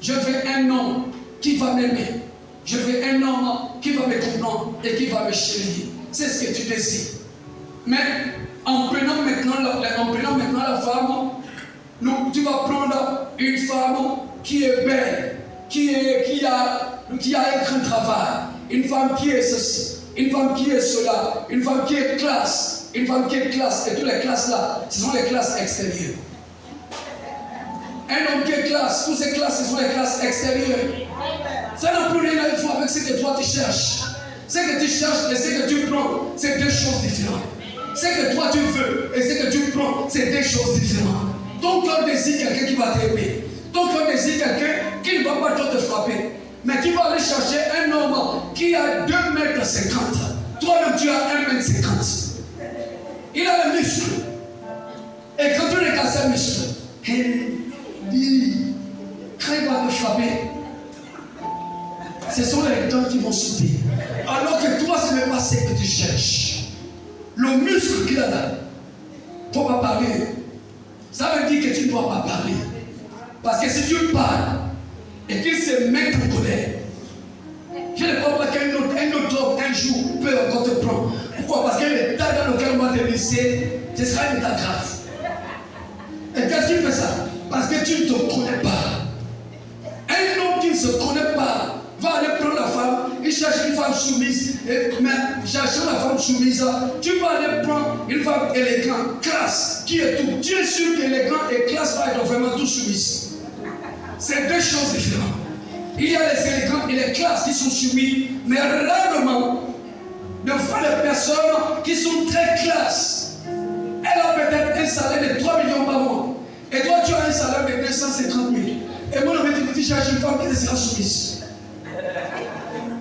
Je veux un homme qui va m'aimer. Je veux un homme qui va me comprendre et qui va me chérir. C'est ce que tu désires. Mais en prenant maintenant la femme, tu vas prendre une femme qui est belle, qui a un grand travail, une femme qui est ceci, une femme qui est cela, une femme qui est classe, et toutes les classes là, ce sont les classes extérieures. Un homme qui est classe, toutes ces classes, ce sont les classes extérieures. Ça n'a plus rien à voir avec ce que toi tu cherches. Ce que tu cherches et ce que tu prends, c'est deux choses différentes. Ce que toi tu veux et ce que tu prends, c'est deux choses différentes. Ton cœur désire désires quelqu'un qui va t'aimer. Ton cœur désire quelqu'un qui ne va pas trop te frapper. Mais tu vas aller chercher un homme qui a 2,50 m. Toi-même, tu as 1,50 m. Il a le muscle. Et quand tu regardes ce muscle, quand il va te frapper, ce sont les dents qui vont sauter. Alors que toi, ce n'est pas ce que tu cherches. Le muscle qu'il a là, il ne faut pas parler. Ça veut dire que tu ne dois pas parler. Parce que si tu parles et qu'il se met en colère, je ne crois pas qu'un autre homme un jour peut encore te prendre. Pourquoi? Parce que l'état dans lequel on va te laisser, ce sera un état grave. Et qu'est-ce qui fait ça? Parce que tu ne te connais pas. Un homme qui ne se connaît pas va aller prendre la femme, il cherche une femme soumise, mais cherchant la femme soumise, tu vas aller prendre une femme élégante, classe, qui est tout. Tu es sûr qu'élégant et classe va être vraiment tout soumise. C'est deux choses différentes. Il y a les élégants et les classes qui sont soumis, mais rarement, de fois les personnes qui sont très classes. Elle a peut-être un salaire de 3 millions par mois. Et toi, tu as un salaire de 250 000. Et mon ami, tu cherches une femme qui sera soumise.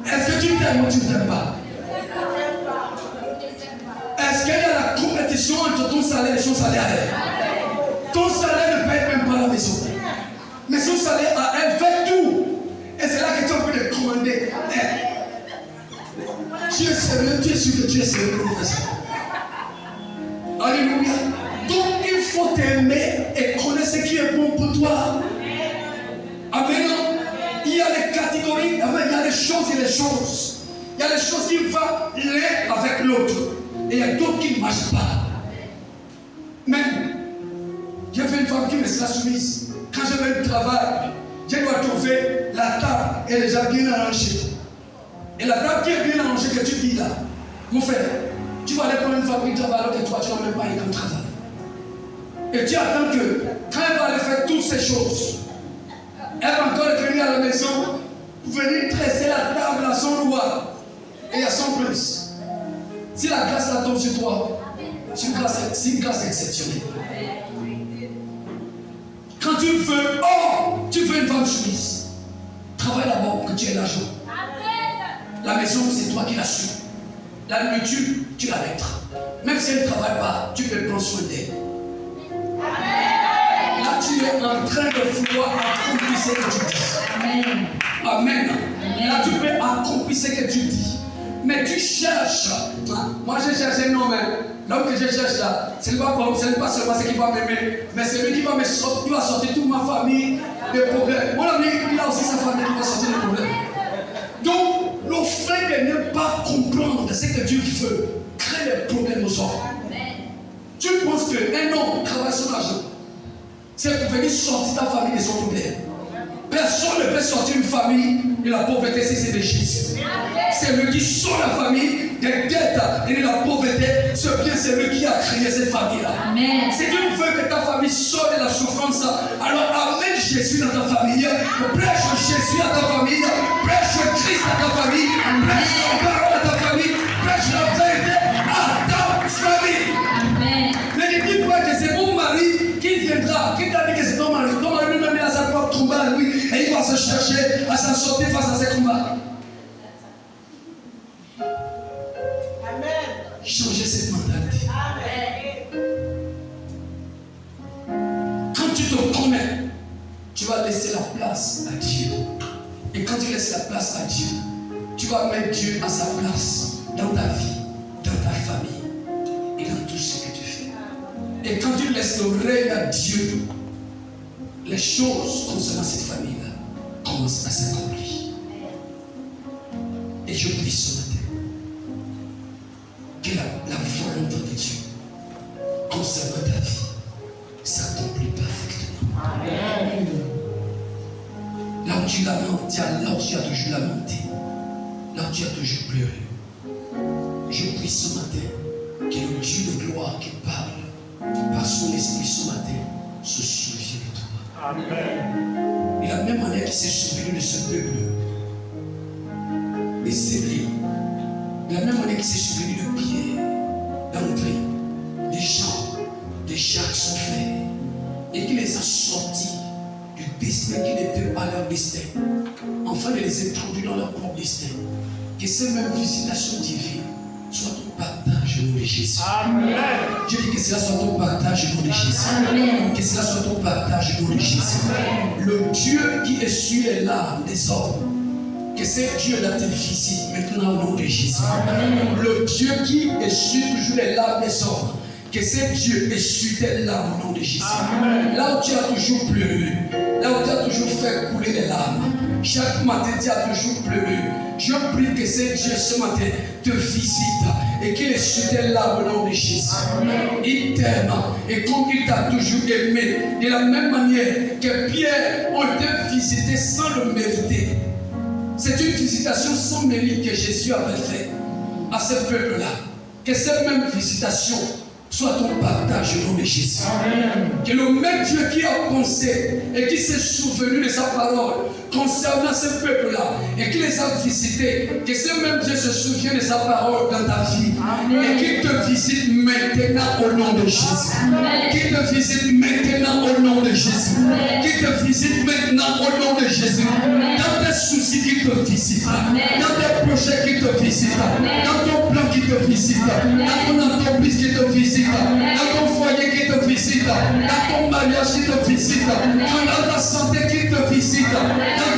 Est-ce que tu t'aimes ou tu ne t'aimes pas? Est-ce qu'il y a la compétition entre ton salaire et son salaire? Ton salaire ne paye même pas la maison. Mais son salaire à elle fait tout. Et c'est là que tu peux le commander. Tu es sérieux, tu es sûr que tu es sérieux pour faire ça. Alléluia. Donc il faut t'aimer et connaître ce qui est bon pour toi. Amen. Il y a des catégories, amen. Il y a des choses et des choses. Il y a des choses qui vont l'un avec l'autre. Et il y a d'autres qui ne marchent pas. Même, j'ai fait une femme qui me sera soumise. Quand je vais au travail, je dois trouver la table est déjà bien arrangée. Et la table qui est bien arrangée que tu dis là, mon frère, tu vas aller prendre une femme qui travaille alors que toi tu n'as même pas eu comme travail. Et tu attends que quand elle va aller faire toutes ces choses, elle va encore venir à la maison pour venir tresser la table à son roi et à son prince. Si la grâce la tombe sur toi, c'est une grâce exceptionnelle. Quand tu veux, tu veux une femme soumise. Travaille d'abord que tu aies l'argent. La maison, c'est toi qui la suis. La nourriture, tu la mettras. Même si elle ne travaille pas, tu peux prendre soin d'elle. Là, tu es en train de vouloir accomplir ce que tu dis. Amen. Là, tu peux accomplir ce que tu dis. Mais tu cherches. Moi, je cherche un homme. L'homme que je cherche là, ce n'est pas seulement ce qui va m'aimer, mais c'est lui qui va me sortir, qui va sortir toute ma famille des problèmes. Mon ami, il a aussi sa famille qui va sortir des problèmes. Donc, le fait de ne pas comprendre ce que Dieu veut crée des problèmes aux hommes. Tu penses qu'un homme travaille son argent, c'est pour venir sortir ta famille de son problème. Personne ne peut sortir une famille de la pauvreté si c'est de Jésus. C'est lui qui sort la famille des dettes et de la pauvreté. C'est bien celui qui a créé cette famille-là. Si tu veux que ta famille sorte de la souffrance, alors amène Jésus dans ta famille. Prêche Jésus à ta famille. Prêche Christ à ta famille. Prêche la parole à ta famille. Prêche la vérité à ta famille. Mais ne dis pas que c'est mon mari qui viendra, qui t'a dit que c'est ton mari. Ton mari lui-même il a sa propre combat à lui et il va se chercher à s'en sortir face à ses combats. Changer cette mentalité. Quand tu te connais, tu vas laisser la place à Dieu. Et quand tu laisses la place à Dieu, tu vas mettre Dieu à sa place dans ta vie, dans ta famille et dans tout ce que tu fais. Et quand tu laisses le règne à Dieu, les choses concernant cette famille-là commencent à s'accomplir. Et je prie ce matin que la volonté de Dieu concernant ta vie s'accomplit parfaitement. Amen. Là où tu lamentes, là où tu as toujours lamenté, là où tu as toujours pleuré, je prie ce matin que le Dieu de gloire qui parle par son esprit ce matin se souvienne de toi. Amen. Et la même manière qu'il s'est souvenu de ce peuple, des Hébreux, de la même manière qu'il s'est souvenu de Pierre, d'André, des gens qui sont faits. et qui les a sortis du destin qui n'était pas leur destin, afin de les introduire dans leur propre destin. Que ces mêmes visitations divines soient ton partage au nom de Jésus. Amen. Je dis que cela soit ton partage au nom de Jésus. Amen. Que cela soit ton partage au nom de Jésus. Le Dieu qui essuie les larmes des hommes, que ce Dieu-là te visite maintenant au nom de Jésus. Le Dieu qui essuie toujours les larmes des hommes, que ce Dieu essuie tes larmes au nom de Jésus. Amen. Là où tu as toujours pleuré, là où tu as toujours fait couler les larmes, chaque matin tu as toujours pleuré. Je prie que ce Dieu ce matin te visite et qu'il essuie tes larmes au nom de Jésus. Il t'aime et comme il t'a toujours aimé, de la même manière que Pierre a été visité sans le mériter. C'est une visitation sans mérite que Jésus avait faite à ce peuple-là. Que cette même visitation soit ton partage au nom de Jésus. Amen. Que le même Dieu qui a pensé et qui s'est souvenu de sa parole concernant ce peuple-là et qui les a visités, que ce même Dieu se souvienne de sa parole dans ta vie. Amen. Et qu'il te visite maintenant au nom de Jésus. Qu'il te visite maintenant au nom de Jésus. Qu'il te visite maintenant au nom de Jésus. Dans tes soucis qu'il te visite. Dans tes projets qu'il te visite. Dans ton plan qu'il te visite. Dans ton entreprise qu'il te visite. Dans ton foyer qui te visite, dans ton mariage qui te visite, dans ta santé qui te visite, dans